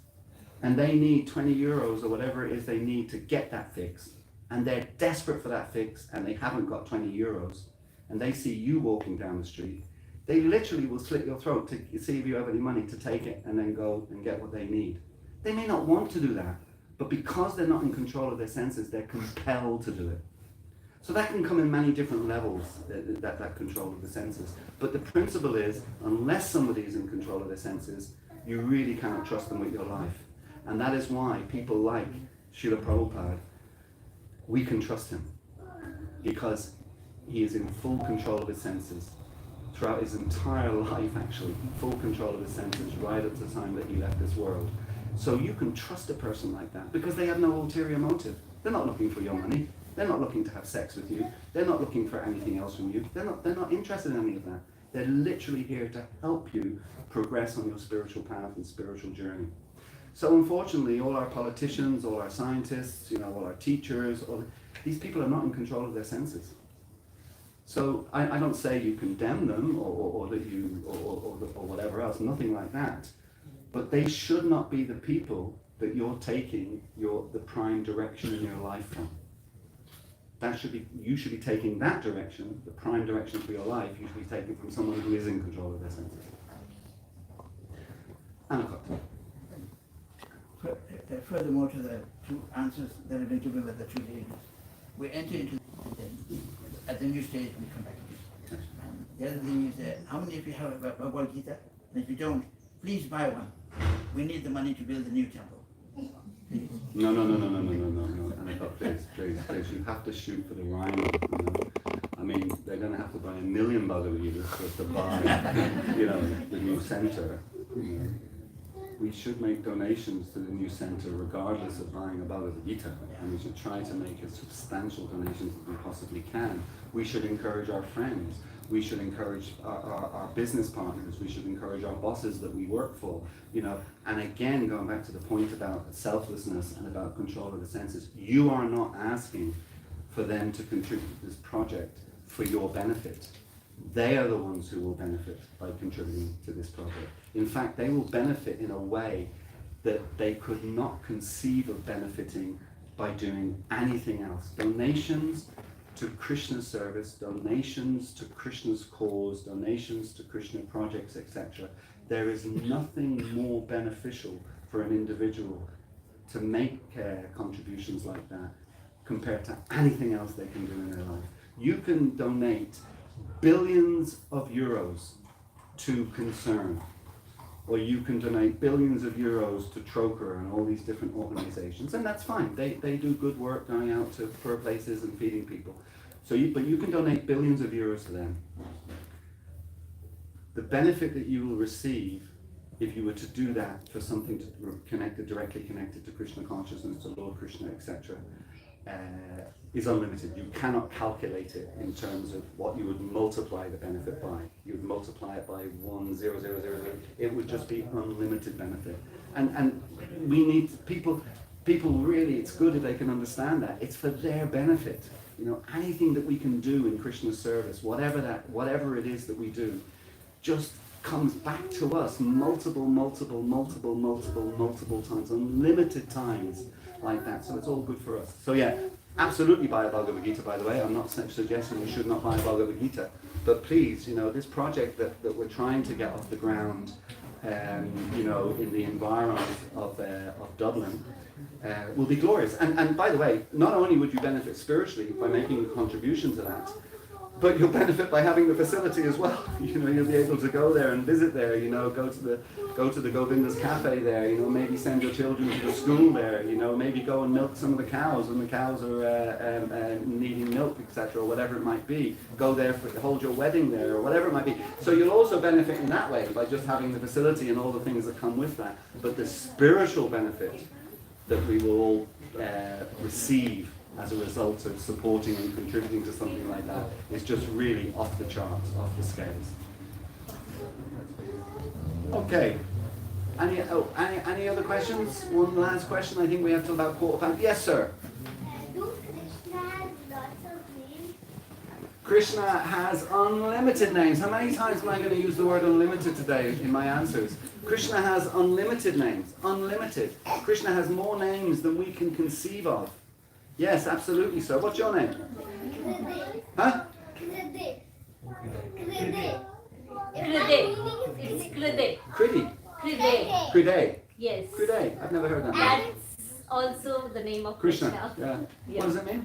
Speaker 2: and they need 20 euros or whatever it is they need to get that fix, and they're desperate for that fix, and they haven't got 20 euros, and they see you walking down the street, they literally will slit your throat to see if you have any money to take it and then go and get what they need. They may not want to do that, but because they're not in control of their senses, they're compelled to do it. So that can come in many different levels, that control of the senses. But the principle is, unless somebody is in control of their senses, you really cannot trust them with your life. And that is why people like Srila Prabhupada, we can trust him. Because he is in full control of his senses. Throughout his entire life, actually, full control of his senses, right up to the time that he left this world. So you can trust a person like that, because they have no ulterior motive. They're not looking for your money. They're not looking to have sex with you. They're not looking for anything else from you. They're not interested in any of that. They're literally here to help you progress on your spiritual path and spiritual journey. So unfortunately, all our politicians, all our scientists, all our teachers, these people are not in control of their senses. So I don't say you condemn them or that you or whatever else, nothing like that. But they should not be the people that you're taking the prime direction in your life from. You should be taking that direction, the prime direction for your life. You should be taking from someone who is in control of their senses. Anakot.
Speaker 3: Furthermore to the two answers that have been given by the two ladies, we enter into at the new stage we come back to this. And the other thing is that how many of you have a Bhagavad Gita? And if you don't, please buy one. We need the money to build a new temple. Please.
Speaker 2: No. Anakot, please. You have to shoot for the rhino. I mean, they're going to have to buy 1 million Bhagavad Gitas just to buy, the new center. We should make donations to the new center regardless of buying a Bhagavad Gita, and we should try to make as substantial donations as we possibly can. We should encourage our friends. We should encourage our business partners. We should encourage our bosses that we work for. And again, going back to the point about selflessness and about control of the senses, you are not asking for them to contribute to this project for your benefit. They are the ones who will benefit by contributing to this project. In fact, they will benefit in a way that they could not conceive of benefiting by doing anything else. Donations to Krishna's service, donations to Krishna's cause, donations to Krishna projects, etc. There is nothing more beneficial for an individual to make contributions like that compared to anything else they can do in their life. You can donate billions of euros to Concern, or you can donate billions of euros to Troker and all these different organizations, and that's fine. They do good work going out to poor places and feeding people. But you can donate billions of euros to them. The benefit that you will receive if you were to do that for something directly connected to Krishna consciousness, to Lord Krishna, etc., is unlimited. You cannot calculate it in terms of what you would multiply the benefit by. You would multiply it by 1,0,0,0,0. It would just be unlimited benefit. And we need people really, it's good if they can understand that. It's for their benefit. Anything that we can do in Krishna's service, whatever it is that we do, just comes back to us multiple times, unlimited times like that. So it's all good for us. So yeah, absolutely buy a Bhagavad Gita, by the way. I'm not suggesting you should not buy a Bhagavad Gita. But please, this project that we're trying to get off the ground, in the environment of Dublin, will be glorious. And by the way, not only would you benefit spiritually by making a contribution to that, but you'll benefit by having the facility as well. You'll be able to go there and visit there. Go to the Govinda's cafe there. Maybe send your children to the school there. Maybe go and milk some of the cows when the cows are needing milk, etc., or whatever it might be. Go there hold your wedding there, or whatever it might be. So you'll also benefit in that way by just having the facility and all the things that come with that. But the spiritual benefit that we will all receive as a result of supporting and contributing to something like that is just really off the charts, off the scales. Okay. Any other questions? One last question. I think we have till about 5:15. Yes, sir.
Speaker 6: Do Krishna has lots of names?
Speaker 2: Krishna has unlimited names. How many times am I going to use the word unlimited today in my answers? Krishna has unlimited names. Unlimited. Krishna has more names than we can conceive of. Yes, absolutely, sir. What's your name? Huh?
Speaker 6: Kride.
Speaker 9: It's Kride.
Speaker 2: Kridi.
Speaker 9: Kride.
Speaker 2: Kride.
Speaker 9: Yes.
Speaker 2: Kride. I've never heard that name.
Speaker 9: That's also the name of
Speaker 2: Krishna.
Speaker 9: Krishna.
Speaker 2: Yeah.
Speaker 9: Yeah.
Speaker 2: What does it mean?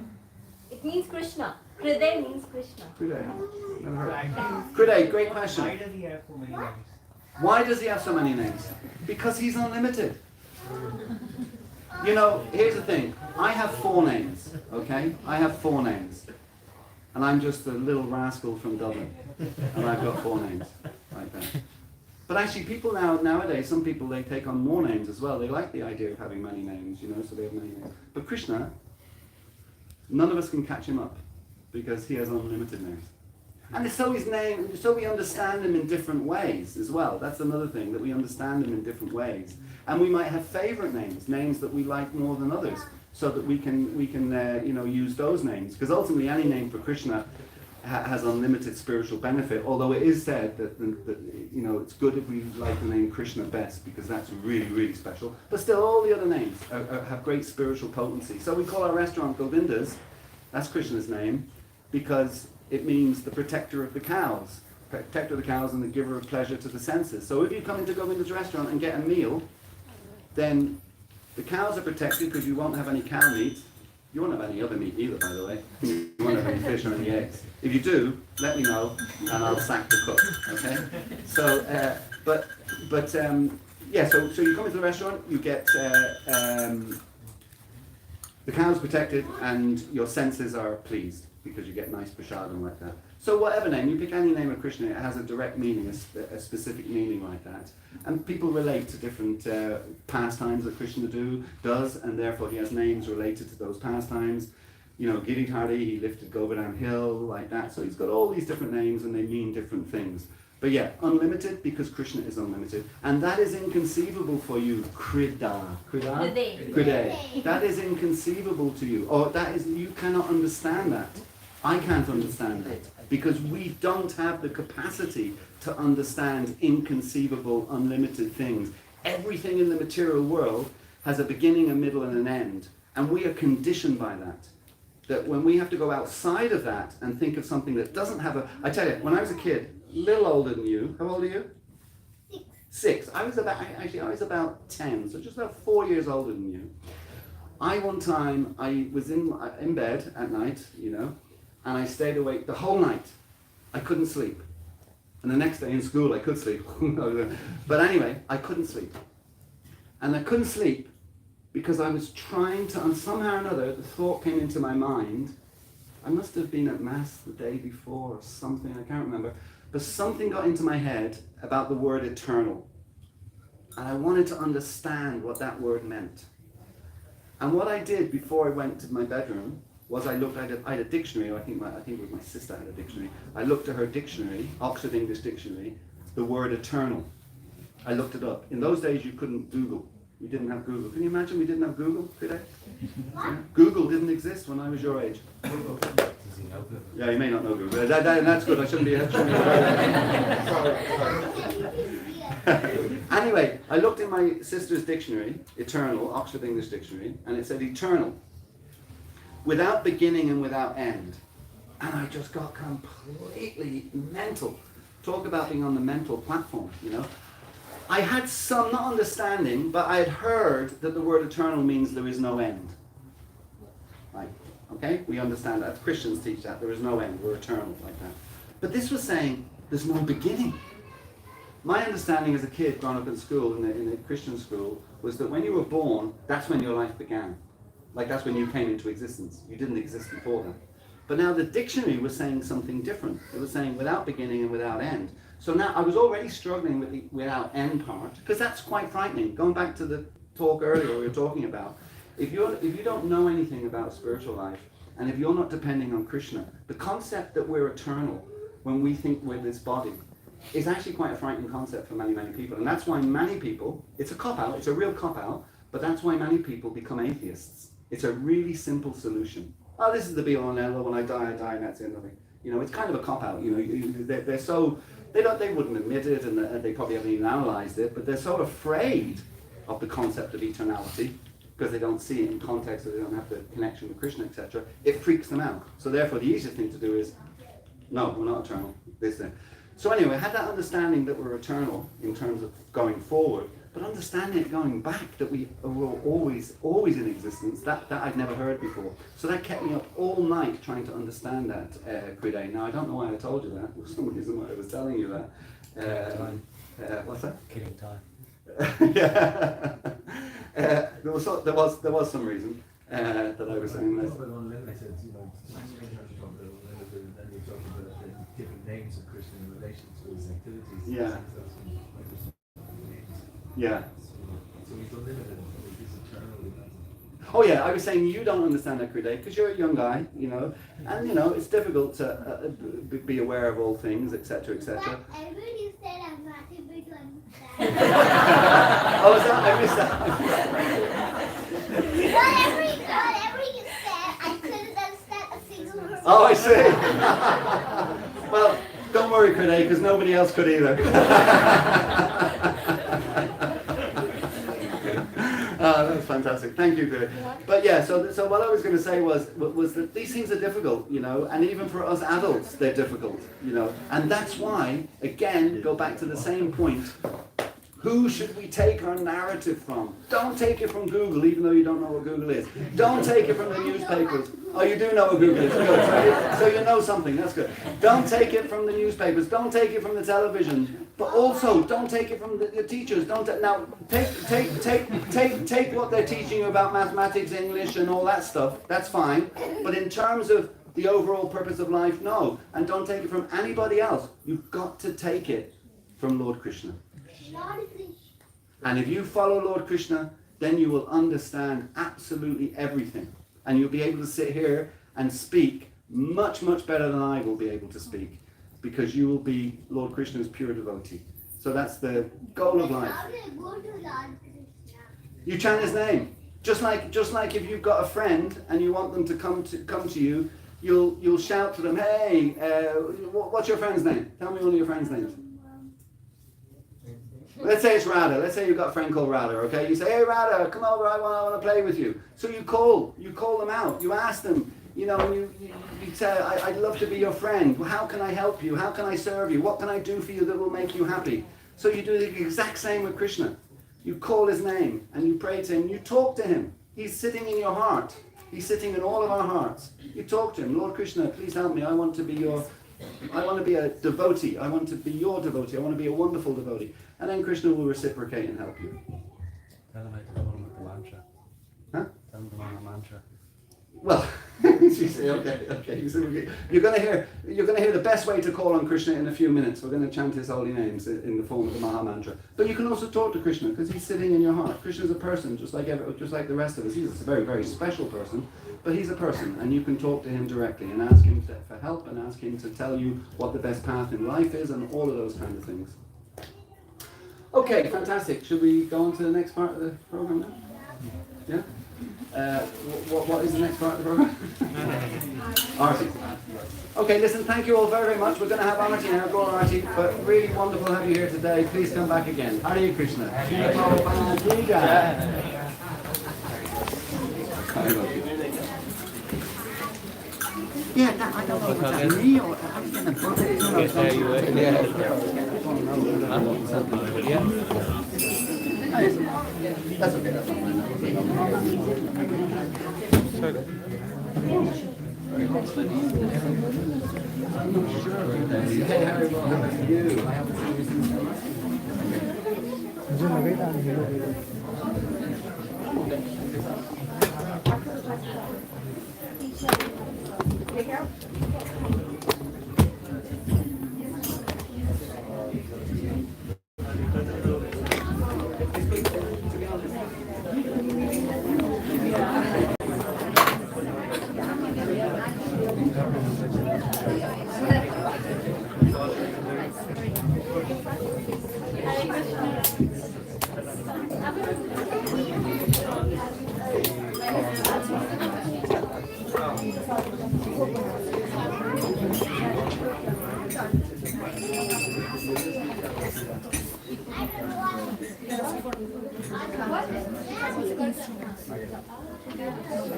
Speaker 9: It means Krishna. Hriday means Krishna.
Speaker 2: Kriday. Never heard. Kriday, great question.
Speaker 10: Why does he have so many names?
Speaker 2: Why does he have so many names? Because he's unlimited. You know, here's the thing. I have 4 names, okay? I have 4 names. And I'm just a little rascal from Dublin. And I've got 4 names, like that. But actually, people nowadays, some people, they take on more names as well. They like the idea of having many names, you know, so they have many names. But Krishna, none of us can catch him up because he has unlimited names. And so his name, so we understand him in different ways as well. That's another thing, that we understand him in different ways. And we might have favorite names, names that we like more than others, so that we can you know, use those names. Because ultimately, any name for Krishna has unlimited spiritual benefit. Although it is said that you know, it's good if we like the name Krishna best, because that's really, really special. But still, all the other names have great spiritual potency. So we call our restaurant Govinda's. That's Krishna's name, because it means the protector of the cows. Protector of the cows and the giver of pleasure to the senses. So if you come into Govinda's restaurant and get a meal, then the cows are protected because you won't have any cow meat. You won't have any other meat either, by the way. You won't have any fish or any eggs. If you do, let me know and I'll sack the cook, okay? So, yeah, so you come into the restaurant, you get the cow's protected and your senses are pleased because you get nice prasadam like that. So whatever name, you pick any name of Krishna, it has a direct meaning, a specific meaning like that. And people relate to different pastimes that Krishna does, and therefore he has names related to those pastimes. You know, Giridhari, he lifted Govardhan Hill, like that. So he's got all these different names and they mean different things. But yeah, unlimited because Krishna is unlimited. And that is inconceivable for you, Krida. Kriday. That is inconceivable to you. Or that is, you cannot understand that. I can't understand it. Because we don't have the capacity to understand inconceivable, unlimited things. Everything in the material world has a beginning, a middle, and an end. And we are conditioned by that. That when we have to go outside of that and think of something that doesn't have a... I tell you, when I was a kid, a little older than you, how old are you? 6. I was about 10, so just about 4 years older than you. One time, I was in bed at night, you know, and I stayed awake the whole night. I couldn't sleep. And the next day in school I could sleep. But anyway, I couldn't sleep. And I couldn't sleep because I was trying to, and somehow or another, the thought came into my mind. I must have been at Mass the day before or something, I can't remember. But something got into my head about the word eternal. And I wanted to understand what that word meant. And what I did before I went to my bedroom was I had a dictionary, or I think it was my sister had a dictionary. I looked at her dictionary, Oxford English Dictionary, the word eternal. I looked it up. In those days you couldn't Google. We didn't have Google. Can you imagine we didn't have Google, could I? Yeah. Google didn't exist when I was your age.
Speaker 4: Does he know Google?
Speaker 2: Yeah, you may not know Google. That's good, I shouldn't be Anyway, I looked in my sister's dictionary, eternal, Oxford English Dictionary, and it said eternal. Without beginning and without end. And I just got completely mental. Talk about being on the mental platform, you know. I had some, not understanding, but I had heard that the word eternal means there is no end. Right, okay? We understand that. Christians teach that. There is no end. We're eternal like that. But this was saying there's no beginning. My understanding as a kid growing up in school, in a Christian school, was that when you were born, that's when your life began. Like that's when you came into existence. You didn't exist before that. But now the dictionary was saying something different. It was saying without beginning and without end. So now I was already struggling with the without end part, because that's quite frightening. Going back to the talk earlier we were talking about, if you don't know anything about spiritual life, and if you're not depending on Krishna, the concept that we're eternal when we think we're this body is actually quite a frightening concept for many, many people. And that's why many people, it's a cop-out, it's a real cop-out, but that's why many people become atheists. It's a really simple solution. Oh, this is the be-all and end-all. When I die, and that's it. You know, it's kind of a cop-out. You know, they're so they wouldn't admit it, and they probably haven't even analysed it. But they're so afraid of the concept of eternality because they don't see it in context, or they don't have the connection with Krishna, etc. It freaks them out. So therefore, the easiest thing to do is, no, we're not eternal. This thing. So anyway, I had that understanding that we're eternal in terms of going forward. But understanding it going back, that we were always in existence, that I'd never heard before. So that kept me up all night trying to understand that, Cride. Now, I don't know why I told you that. For some reason why I was telling you that. What's that?
Speaker 4: Killing time.
Speaker 2: Yeah. There was some reason that I was saying
Speaker 10: Talk
Speaker 2: this.
Speaker 10: about unlimited, you know, sometimes you talk about unlimited, and then you talk about the different names of Krishna in relation to his activities.
Speaker 2: Yeah. Yeah.
Speaker 10: So he's unlimited, he's eternal.
Speaker 2: Oh yeah, I was saying you don't understand that, Cride, because you're a young guy, you know, and you know it's difficult to be aware of all things, etc., etc.
Speaker 6: But everybody said I'm not able to understand.
Speaker 2: Oh, is that? I missed that.
Speaker 6: Whatever you said, I couldn't understand a single word.
Speaker 2: Oh, I see. Well, don't worry, Cride, because nobody else could either. That's fantastic. Thank you, Cride. But yeah, so what I was going to say was that these things are difficult, you know, and even for us adults, they're difficult, you know, and that's why, again, go back to the same point. Who should we take our narrative from? Don't take it from Google, even though you don't know what Google is. Don't take it from the newspapers. Oh, you do know what Google is. Good. So you know something. That's good. Don't take it from the newspapers. Don't take it from the television. But also, don't take it from the teachers. Now, take what they're teaching you about mathematics, English, and all that stuff. That's fine. But in terms of the overall purpose of life, no. And don't take it from anybody else. You've got to take it from Lord Krishna. And if you follow Lord Krishna, then you will understand absolutely everything. And you'll be able to sit here and speak much, much better than I will be able to speak. Because you will be Lord Krishna's pure devotee. So that's the goal of life.
Speaker 6: How do I go to Lord Krishna?
Speaker 2: You chant his name. Just like if you've got a friend and you want them to come to you, you'll shout to them, hey, what's your friend's name? Tell me one of your friend's names. Let's say it's Radha. Let's say you've got a friend called Radha, okay? You say, hey Radha, come over, I want to play with you. So you call them out, you ask them, you know, and you say, I'd love to be your friend. How can I help you? How can I serve you? What can I do for you that will make you happy? So you do the exact same with Krishna. You call his name and you pray to him, you talk to him. He's sitting in your heart. He's sitting in all of our hearts. You talk to him, Lord Krishna, please help me. I want to be a devotee. I want to be your devotee. I want to be a wonderful devotee. And then Krishna will reciprocate and help you.
Speaker 4: Tell them how to call him with the mantra.
Speaker 2: Huh?
Speaker 4: Tell them on the mantra.
Speaker 2: Well, you say, okay. You say, you're going to hear the best way to call on Krishna in a few minutes. We're going to chant his holy names in the form of the Maha Mantra. But you can also talk to Krishna because he's sitting in your heart. Krishna's a person, just like the rest of us. He's a very, very special person, but he's a person, and you can talk to him directly and ask him for help and ask him to tell you what the best path in life is and all of those kind of things. Okay, fantastic. Should we go on to the next part of the program now? Yeah? What is the next part of the program? Arti. Okay, listen, thank you all very, very much. We're going to have Arti now, go on Arti, but really wonderful to have you here today. Please come back again. Hare Krishna. Yeah, I don't know if it's me or I'm going to put That's okay, that's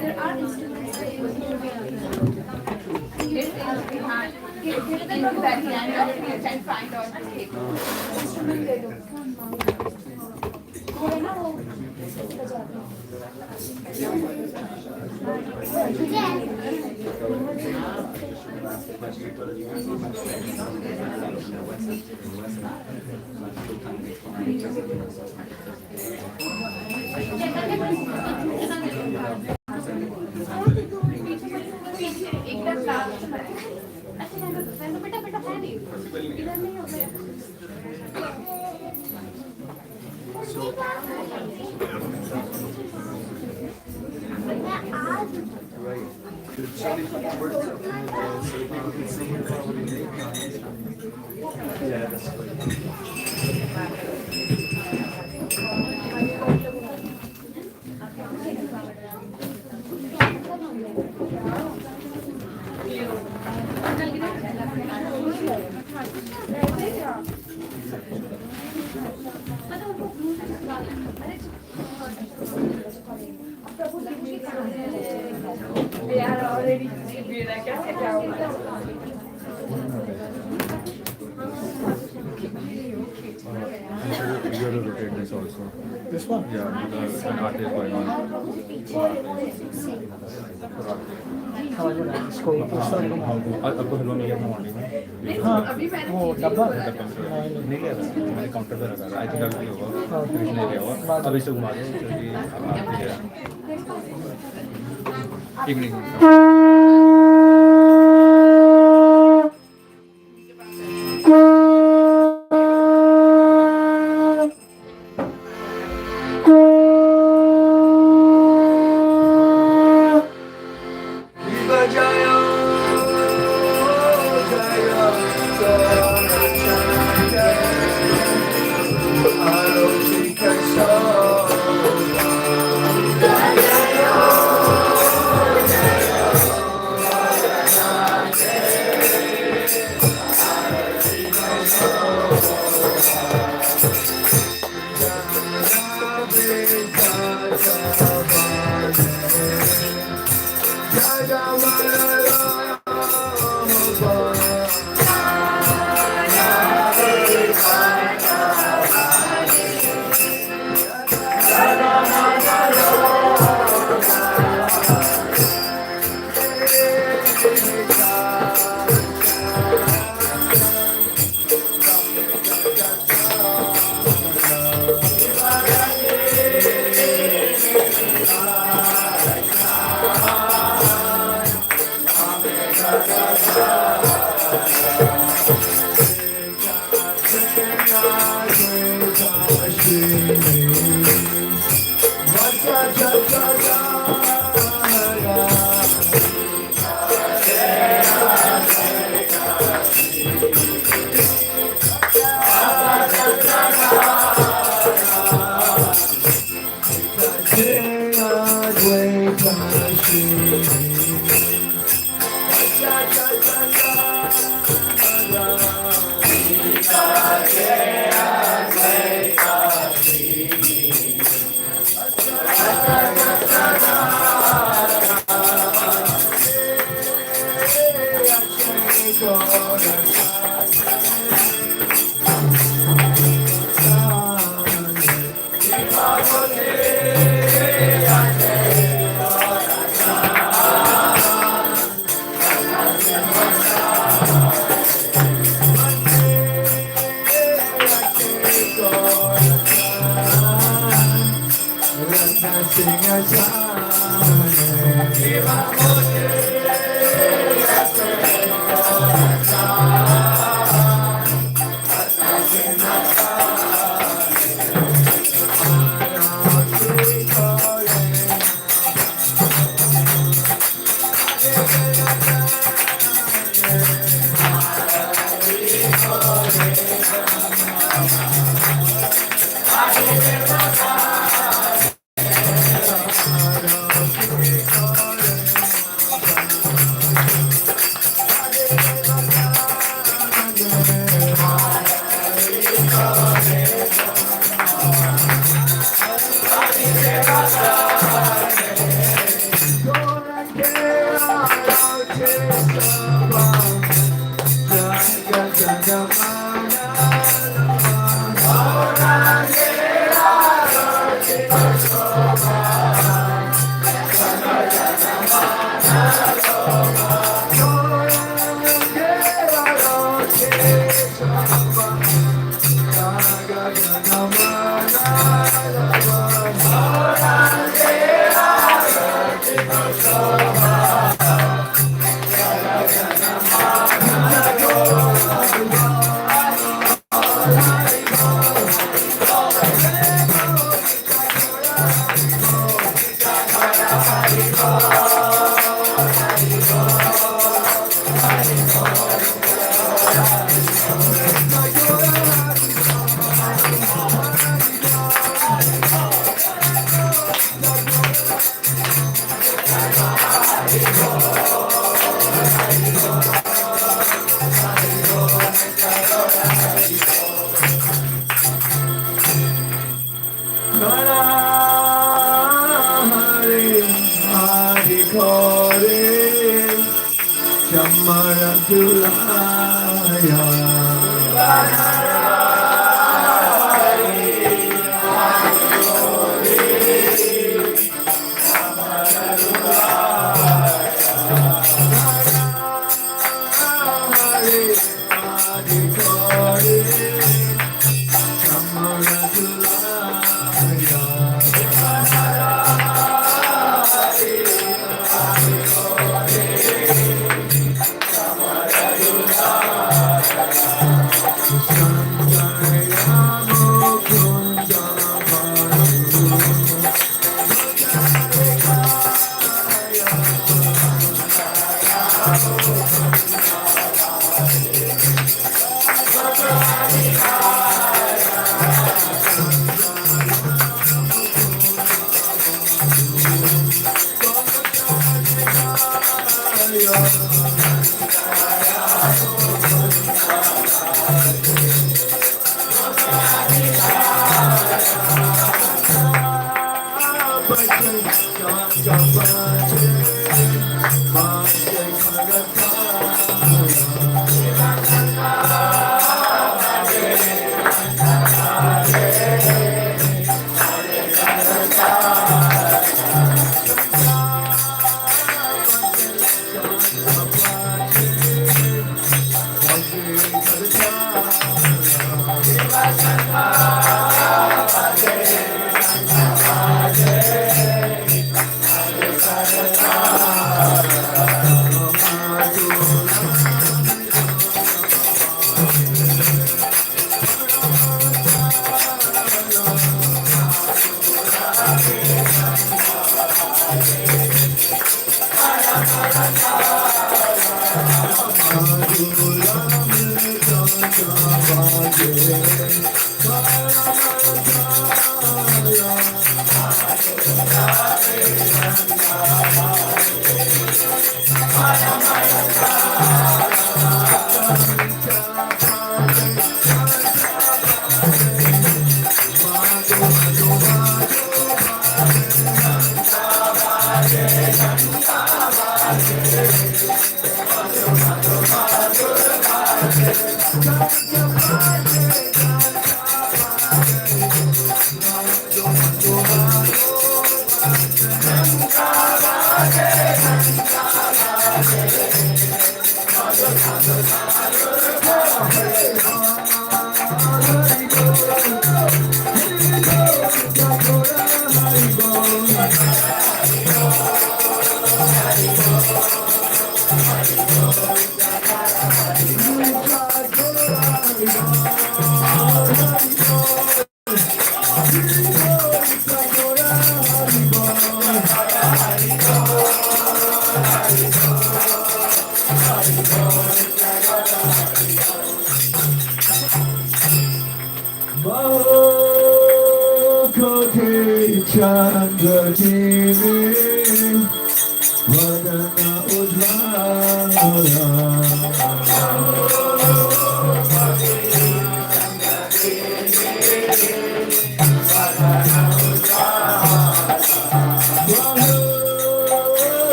Speaker 8: There are instruments that you can find out.
Speaker 1: एकदम last में अच्छा बेटा बेटा है नहीं इधर नहीं होता
Speaker 2: Right. Could somebody put the words up so people can see it probably? Yeah, that's great.
Speaker 8: They are already
Speaker 10: You have to rotate this also. This one? Yeah, because an art is going on. आपको हिलवा नहीं है morning में? हाँ, वो डब्बा नहीं ले रहा, मैंने काउंटर पे रखा था। आई थिंक अभी होगा, फिनिश नहीं किया हुआ। अभी से घुमा दो क्योंकि अब आप ये एक मिनट।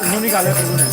Speaker 10: उन्होंने निकाला है उन्होंने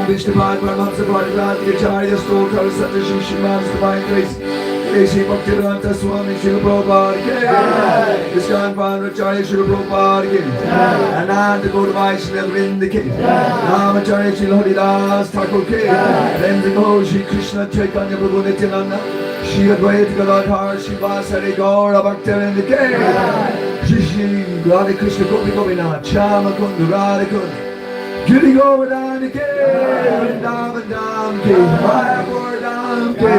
Speaker 11: Vishnu Bhagwan Paramahamsa Bhagavad Acharya Stotra Satashi Shriman's Divine Grace Desi Bhaktivedanta Swami Srila Prabhupada Ki Iskan Acharya Srila Prabhupada Ki Ananda Gaura Vaishnava Vrinda Ki Namacharya Srila Haridas Thakur Ki Then the Guru Shri Krishna Chaitanya Prabhu Nityananda Shri Advaita Gadadhar Shri Vasari Gaura Bhaktivedanta Ki Shri Shri Radha Krishna Gopi Gopinath Shama Kundu Radha Kundu Giri Govardhan Ke, Vrindavan Dham Ke, Mayapur Dham Ke,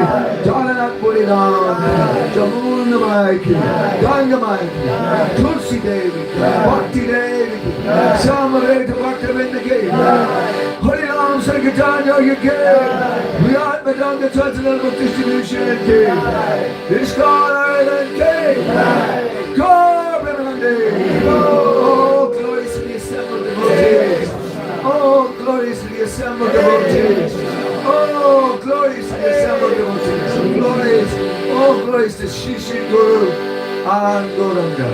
Speaker 11: Jagannath Puri Dham Ke, Jamuna Mai Ke, Ganga Mai Ke, Tulsi Devi Ke, Bhakti Devi Ke, Samareta Bhaktivedanta Ke, Hari Ram Sankirtanya Ke, Vyatma Danga Chaitanya Distribution Ke, Iskar Island Ke, Gaur Premanande, oh glories to the assembled devotees. Oh, glories to the assembled devotees. Oh, glories to the assembled devotees. Glories, oh, glories to Shri Shri Guru and Gauranga.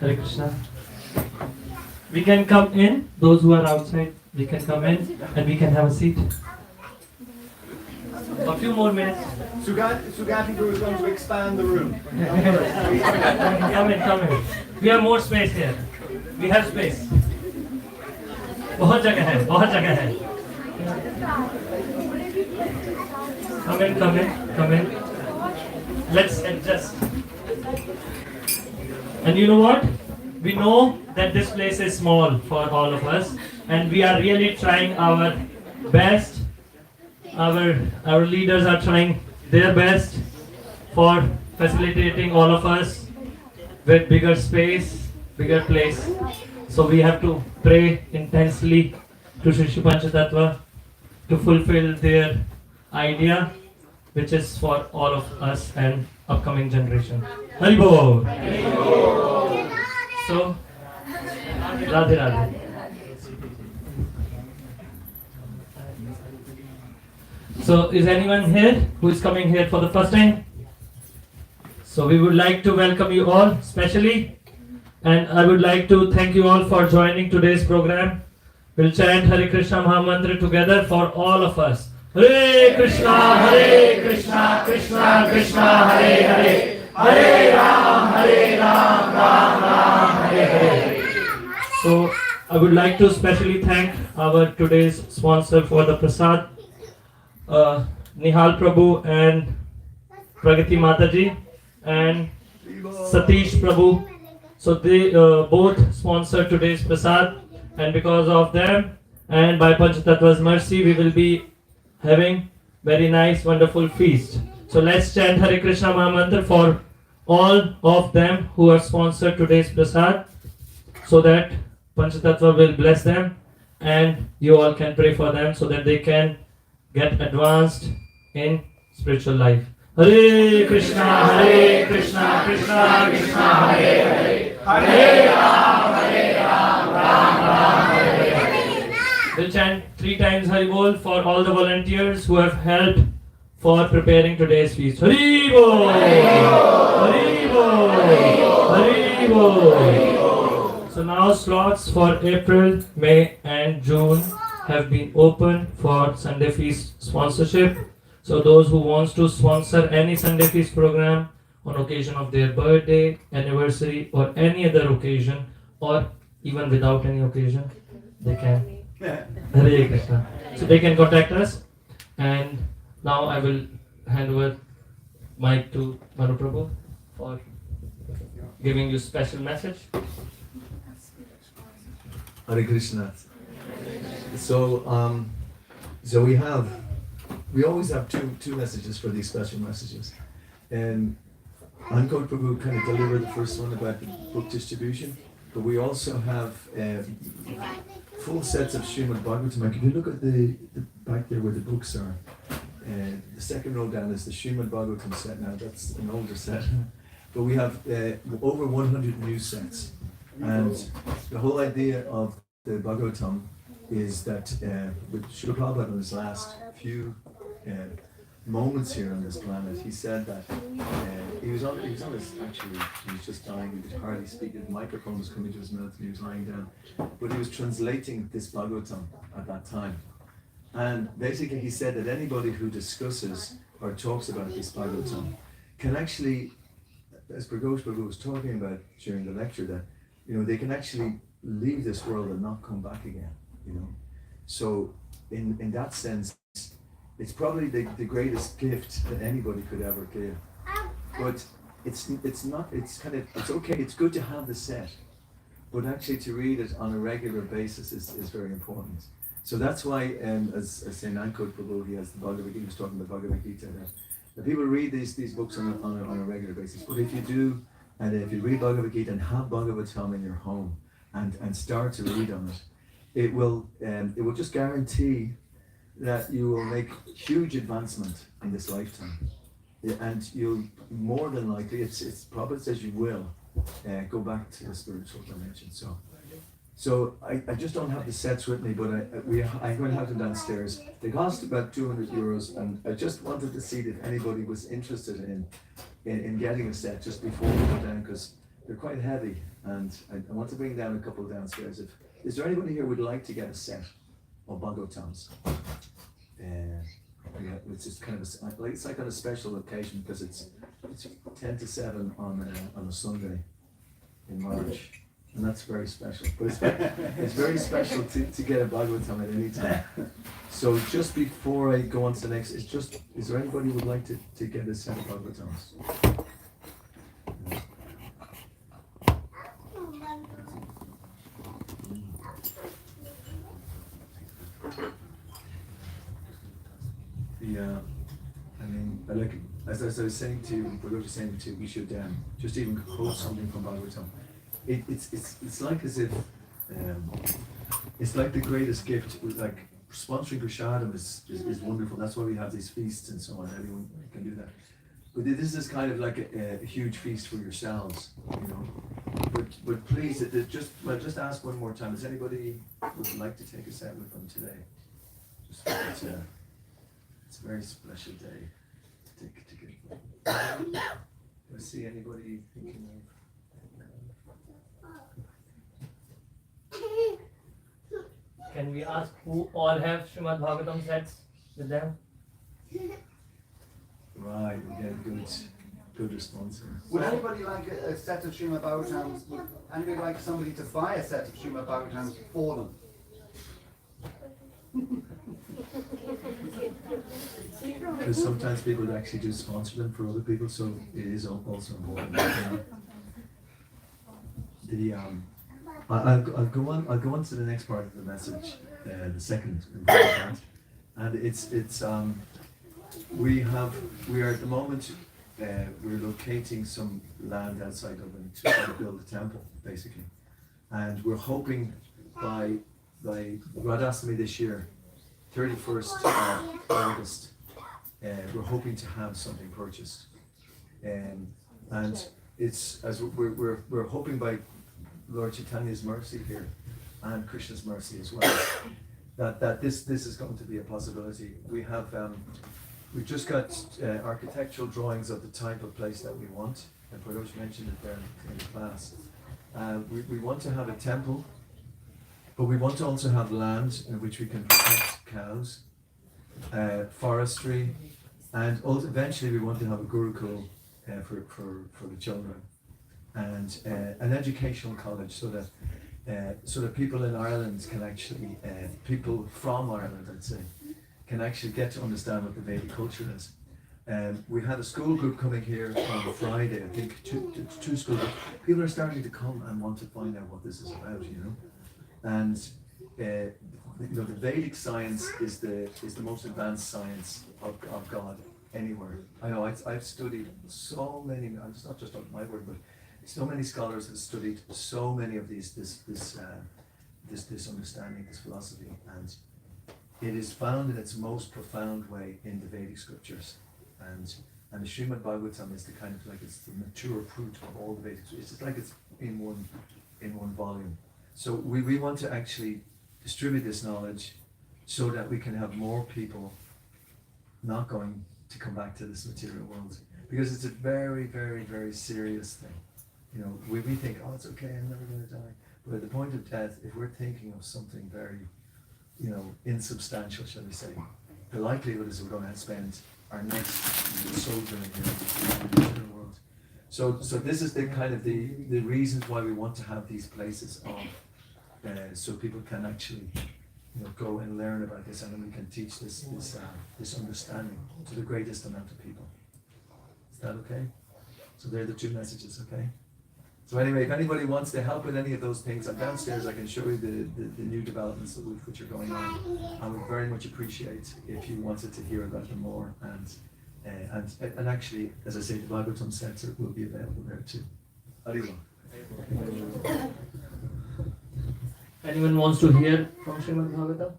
Speaker 12: Hare Krishna. We can come in, those who are outside, we can come in and we can have a seat. A few more minutes.
Speaker 10: Sugati Guru is going to expand the room.
Speaker 12: Come in. We have more space here. We have space. बहुत जगह है. Come in. Let's adjust. And you know what? We know that this place is small for all of us, and we are really trying our best. Our leaders are trying their best for facilitating all of us with bigger space, bigger place. So we have to pray intensely to Shri Shri Panchatattva to fulfill their idea, which is for all of us and upcoming generation. Haribol. So, Radhe Radhe. So, is anyone here who is coming here for the first time? So, we would like to welcome you all, especially, and I would like to thank you all for joining today's program. We'll chant Hare Krishna Mahamantra together for all of us. Hare Krishna, Krishna Krishna, Hare Hare, Hare Ram, Ram Ram, Hare Hare. So, I would like to specially thank our today's sponsor for the prasad, Nihal Prabhu and Pragati Mataji and Satish Prabhu. So they both sponsor today's prasad, and because of them and by Panchatattva's mercy, we will be having very nice, wonderful feast. So let's chant Hare Krishna Mahamantra for all of them who have sponsored today's prasad, so that Panchatattva will bless them, and you all can pray for them so that they can get advanced in spiritual life. Hare Krishna, Krishna Krishna, Hare Hare, Hare Ram, Ram Hare Hare. We'll chant 3 times Hari Bol for all the volunteers who have helped for preparing today's feast. Hari Bol, Hari Bol, Hari Bol. So now slots for April, May and June have been opened for Sunday Feast sponsorship. So those who wants to sponsor any Sunday Feast program on occasion of their birthday, anniversary or any other occasion, or even without any occasion, they can. Hare Krishna. So they can contact us. And now I will hand over mic to Manu Prabhu for giving you special message.
Speaker 11: Hare Krishna. So we always have two messages for these special messages. And Ankot Prabhu kind of delivered the first one about the book distribution, but we also have full sets of Srimad Bhagavatam. Like if you look at the back there where the books are, the second row down is the Srimad Bhagavatam set now. That's an older set. But we have over 100 new sets. And the whole idea of the Bhagavatam is that with Srila Prabhupada in his last few moments here on this planet, he said that he was just dying, he could hardly speak, the microphone was coming to his mouth and he was lying down. But he was translating this Bhagavatam at that time. And basically he said that anybody who discusses or talks about this Bhagavatam can actually, as Pragosh Prabhu was talking about during the lecture, that they can actually leave this world and not come back again. So in that sense, it's probably the greatest gift that anybody could ever give. But it's okay, it's good to have the set, but actually to read it on a regular basis is very important. So that's why, as St. Ankot Prabhu, he has the Bhagavad Gita, he was talking about Bhagavad Gita, that people read these books on a regular basis. But if you do, and if you read Bhagavad Gita and have Bhagavatam in your home and start to read on it, it will just guarantee that you will make huge advancement in this lifetime, and you'll more than likely, it's probably says you will go back to the spiritual dimension. So I just don't have the sets with me, but I'm going to have them downstairs. They cost about €200, and I just wanted to see if anybody was interested in getting a set just before we go down, because they're quite heavy, and I want to bring down a couple downstairs. Is there anybody here who would like to get a set of Bhagavatams? It's just kind of it's like on a special occasion, because it's 10 to 7 on a Sunday in March, and that's very special. But it's very special to get a Bhagavatam at any time. So just before I go on to the next, is there anybody who would like to get a set of Bhagavatams? Yeah. I mean, like, as I was saying to you, we're going to saying to you, we should just even quote something from Bhagavatam. It's like as if, it's like the greatest gift, like sponsoring Prashadam is wonderful. That's why we have these feasts and so on. Everyone can do that. But this is kind of like a huge feast for yourselves, you know. But please, just ask one more time. Does anybody would like to take a set with them today? It's a very special day to get. Do I see anybody thinking of?
Speaker 12: Can we ask who all have Srimad Bhagavatam sets with them?
Speaker 11: Right, again, good response.
Speaker 2: Would anybody like a set of Srimad Bhagavatams? Would anybody like somebody to buy a set of Srimad Bhagavatams for them?
Speaker 11: Because sometimes people actually do sponsor them for other people, so it is also important. I'll go on to the next part of the message, the second important part, and it's we are at the moment we're locating some land outside Dublin to build a temple, basically, and we're hoping by Radhastami this year, 31st of August, we're hoping to have something purchased, and it's as we're hoping by Lord Chaitanya's mercy here and Krishna's mercy as well, that this is going to be a possibility. We've just got architectural drawings of the type of place that we want, and Pradosh mentioned it there in the class. We want to have a temple, but we want to also have land in which we can protect cows, forestry, and eventually we want to have a gurukul for the children, and an educational college so that people in Ireland can actually, people from Ireland, I'd say, can actually get to understand what the Vedic culture is. We had a school group coming here on Friday, I think two school groups. People are starting to come and want to find out what this is about, you know. And the Vedic science is the most advanced science of God anywhere. I know I've studied so many. It's not just my word, but so many scholars have studied so many of these this understanding, this philosophy, and it is found in its most profound way in the Vedic scriptures, and the Srimad Bhagavatam is the kind of like it's the mature fruit of all the Vedic. It's just like it's in one volume. So we want to actually distribute this knowledge so that we can have more people not going to come back to this material world, because it's a very, very, very serious thing. You know, we think, oh, it's okay, I'm never going to die. But at the point of death, if we're thinking of something very, you know, insubstantial, shall we say, the likelihood is we're going to spend our next sojourn here in the material world. So this is the kind of the reasons why we want to have these places of, so people can actually, you know, go and learn about this, and then we can teach this understanding to the greatest amount of people. Is that okay? So they're the two messages, okay? So anyway, if anybody wants to help with any of those things, I'm downstairs. I can show you the new developments which are going on. I would very much appreciate if you wanted to hear about them more. And actually, as I say, the Bhagavatam Center will be available there too. Haribo.
Speaker 12: Anyone wants to hear from Srimad Bhagavatam?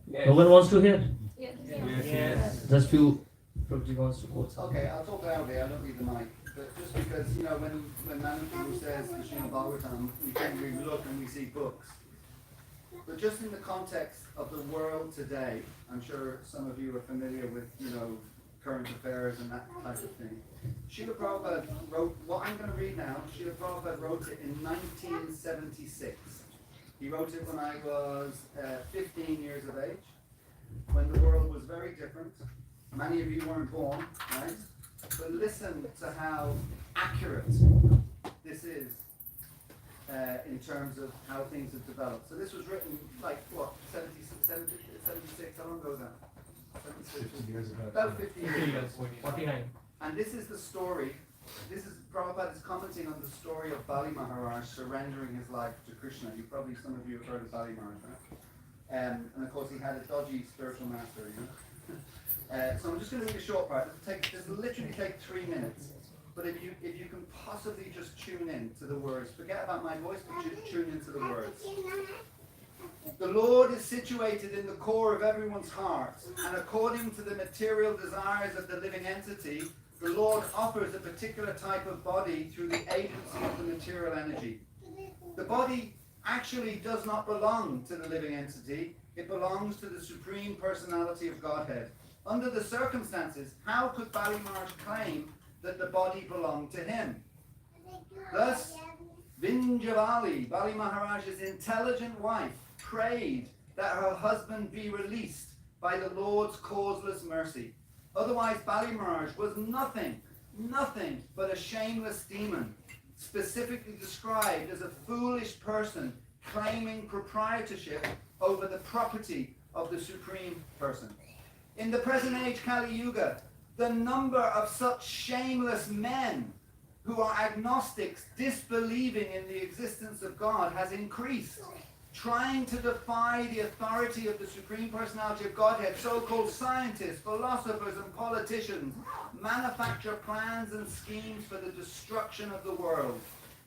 Speaker 12: Yes. No one wants to hear? Yes. Just few. Prabhuji wants to quote something.
Speaker 2: Okay, I'll talk loudly. I don't need the mic. But just because, you know, when Manu Prabhu says the Srimad Bhagavatam, we look and we see books. But just in the context of the world today, I'm sure some of you are familiar with, you know, current affairs and that type of thing. Srila Prabhupada wrote, what I'm going to read now, Srila Prabhupada wrote it in 1976. He wrote it when I was 15 years of age, when the world was very different. Many of you weren't born, right? But listen to how accurate this is in terms of how things have developed. So this was written like, what, 76, how long ago was that?
Speaker 10: 50 years ago.
Speaker 2: About 50 years ago.
Speaker 12: 49.
Speaker 2: And this is the story, Prabhupada is commenting on the story of Bali Maharaj surrendering his life to Krishna. Some of you have heard of Bali Maharaj, right? And of course he had a dodgy spiritual master, you know. So I'm just going to read a short part. It'll literally take 3 minutes. But if you can possibly just tune in to the words, forget about my voice, but tune into the words. The Lord is situated in the core of everyone's heart, and according to the material desires of the living entity, the Lord offers a particular type of body through the agency of the material energy. The body actually does not belong to the living entity, it belongs to the Supreme Personality of Godhead. Under the circumstances, how could Bali Maharaj claim that the body belonged to him? Thus, Vinjavali, Bali Maharaj's intelligent wife, prayed that her husband be released by the Lord's causeless mercy. Otherwise, Bali Maharaj was nothing but a shameless demon, specifically described as a foolish person claiming proprietorship over the property of the Supreme Person. In the present age, Kali Yuga, the number of such shameless men who are agnostics, disbelieving in the existence of God, has increased. Trying to defy the authority of the Supreme Personality of Godhead, so-called scientists, philosophers, and politicians manufacture plans and schemes for the destruction of the world.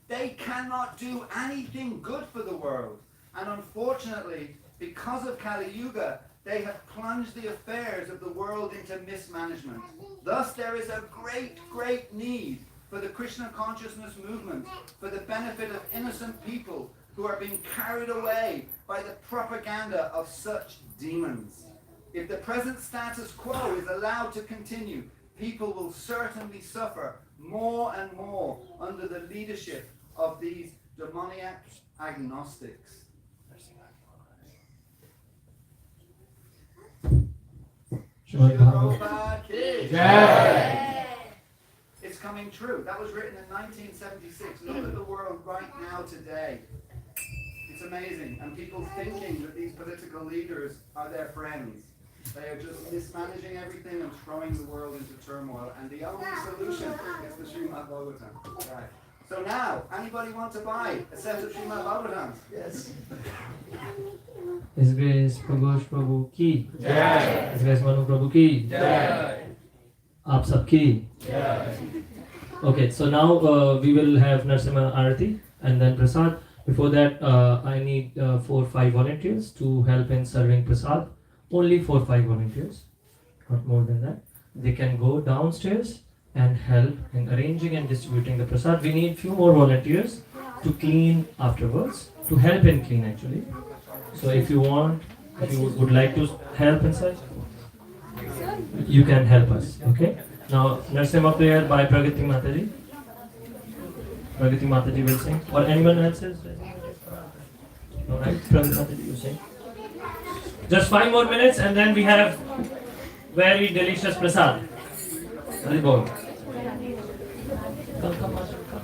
Speaker 2: They cannot do anything good for the world. And unfortunately, because of Kali Yuga, they have plunged the affairs of the world into mismanagement. Thus, there is a great need for the Krishna consciousness movement, for the benefit of innocent people who are being carried away by the propaganda of such demons. If the present status quo is allowed to continue, people will certainly suffer more and more under the leadership of these demoniac agnostics. Srila Prabhupada ki Jai. It's coming true. That was written in 1976. Look at the world right now today. It's amazing. And people thinking that these political leaders are their friends. They are just mismanaging everything and throwing the world into turmoil. And the only solution is the Srimad Bhagavatam. Right. So now, anybody want to buy a set of Srimad Bhagavatams? Yes.
Speaker 12: His Grace Pragosh Prabhu ki Jai. His Grace Manu Prabhu ki Jai. Aap sab ki Jai. Okay, so now we will have Narsimha Arati and then Prasad. Before that, I need 4 or 5 volunteers to help in serving Prasad. Only 4 or 5 volunteers, not more than that. They can go downstairs and help in arranging and distributing the Prasad. We need few more volunteers to clean afterwards, to help in clean actually. So if you want, if you would like to help inside, you can help us, okay? Now, Narsimha prayer by Pragati Mataji. Pragati Mataji will sing. Or anyone else is? No, right? Pragati Mataji will sing. Just 5 more minutes and then we have very delicious prasad. Very good. Come, Master, come.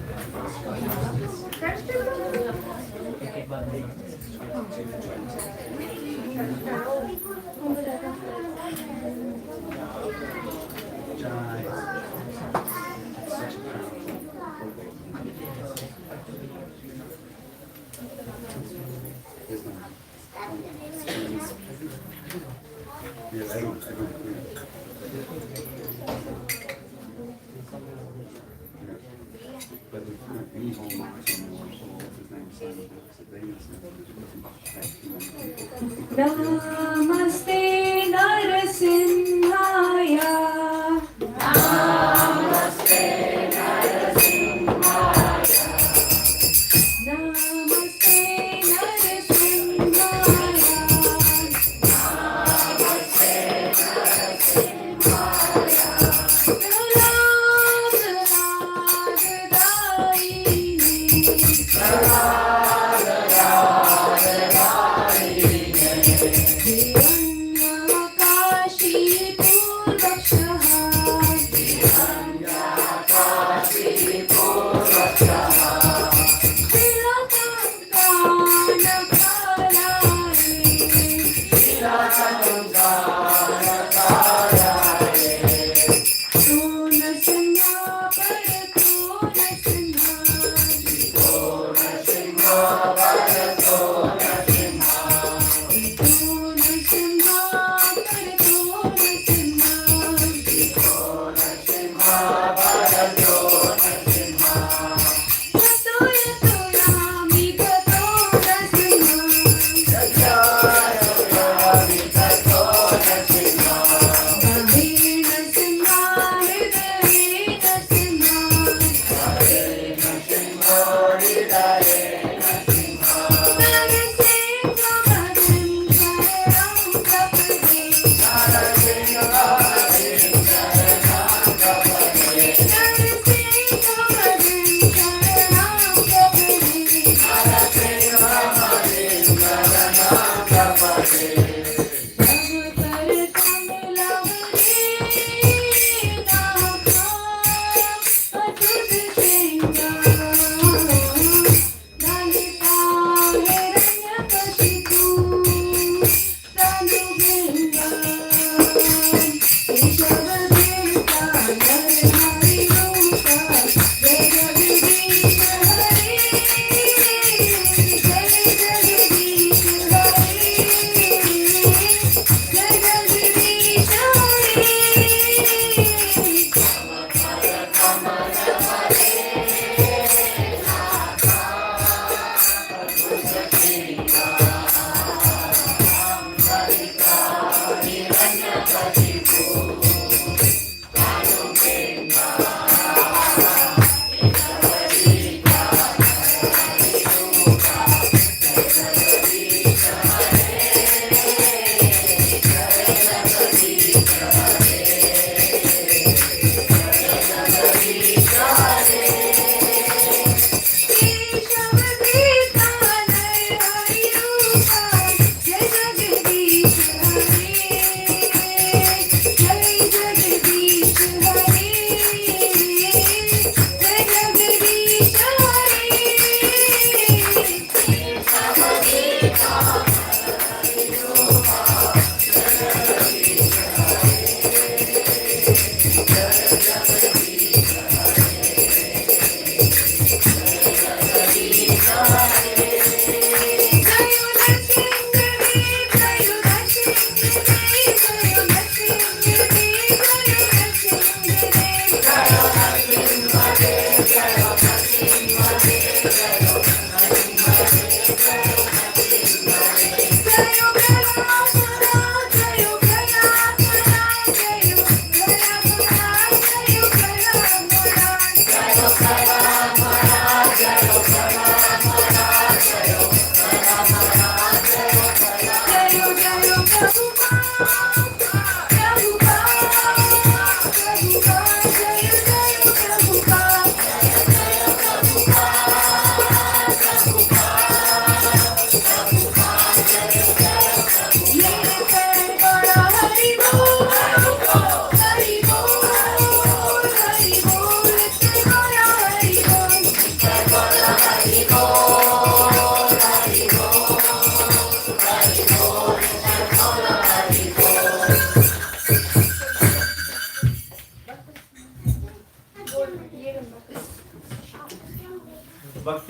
Speaker 2: Yes, I don't. But any home marks on the wall, his name is Simon
Speaker 7: Namaste Narasimhaya. Namaste Narasimhaya. Namaste Narasimhaya. Namaste Narasimhaya. Rag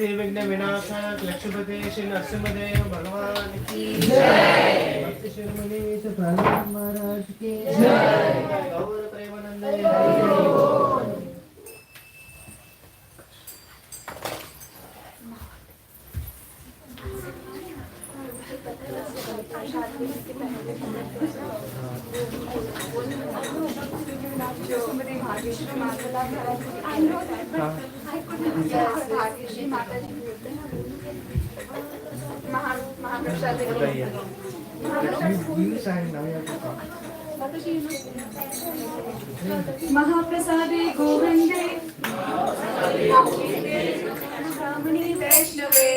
Speaker 5: सिद्धि विघ्न विनाशक लक्ष्मीपति श्री नरसिंहदेव भगवान की जय। भक्ति शिरोमणि से प्रहलाद महाराज की जय। गौर प्रेमानंद
Speaker 8: भाग्यश्री माता I know that, but I couldn't guess Bhagyashree माता जी बोलते हैं महाप्रसाद महाप्रसादे गोविंदे ब्राह्मणे वैष्णवे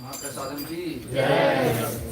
Speaker 2: महाप्रसादम की जय।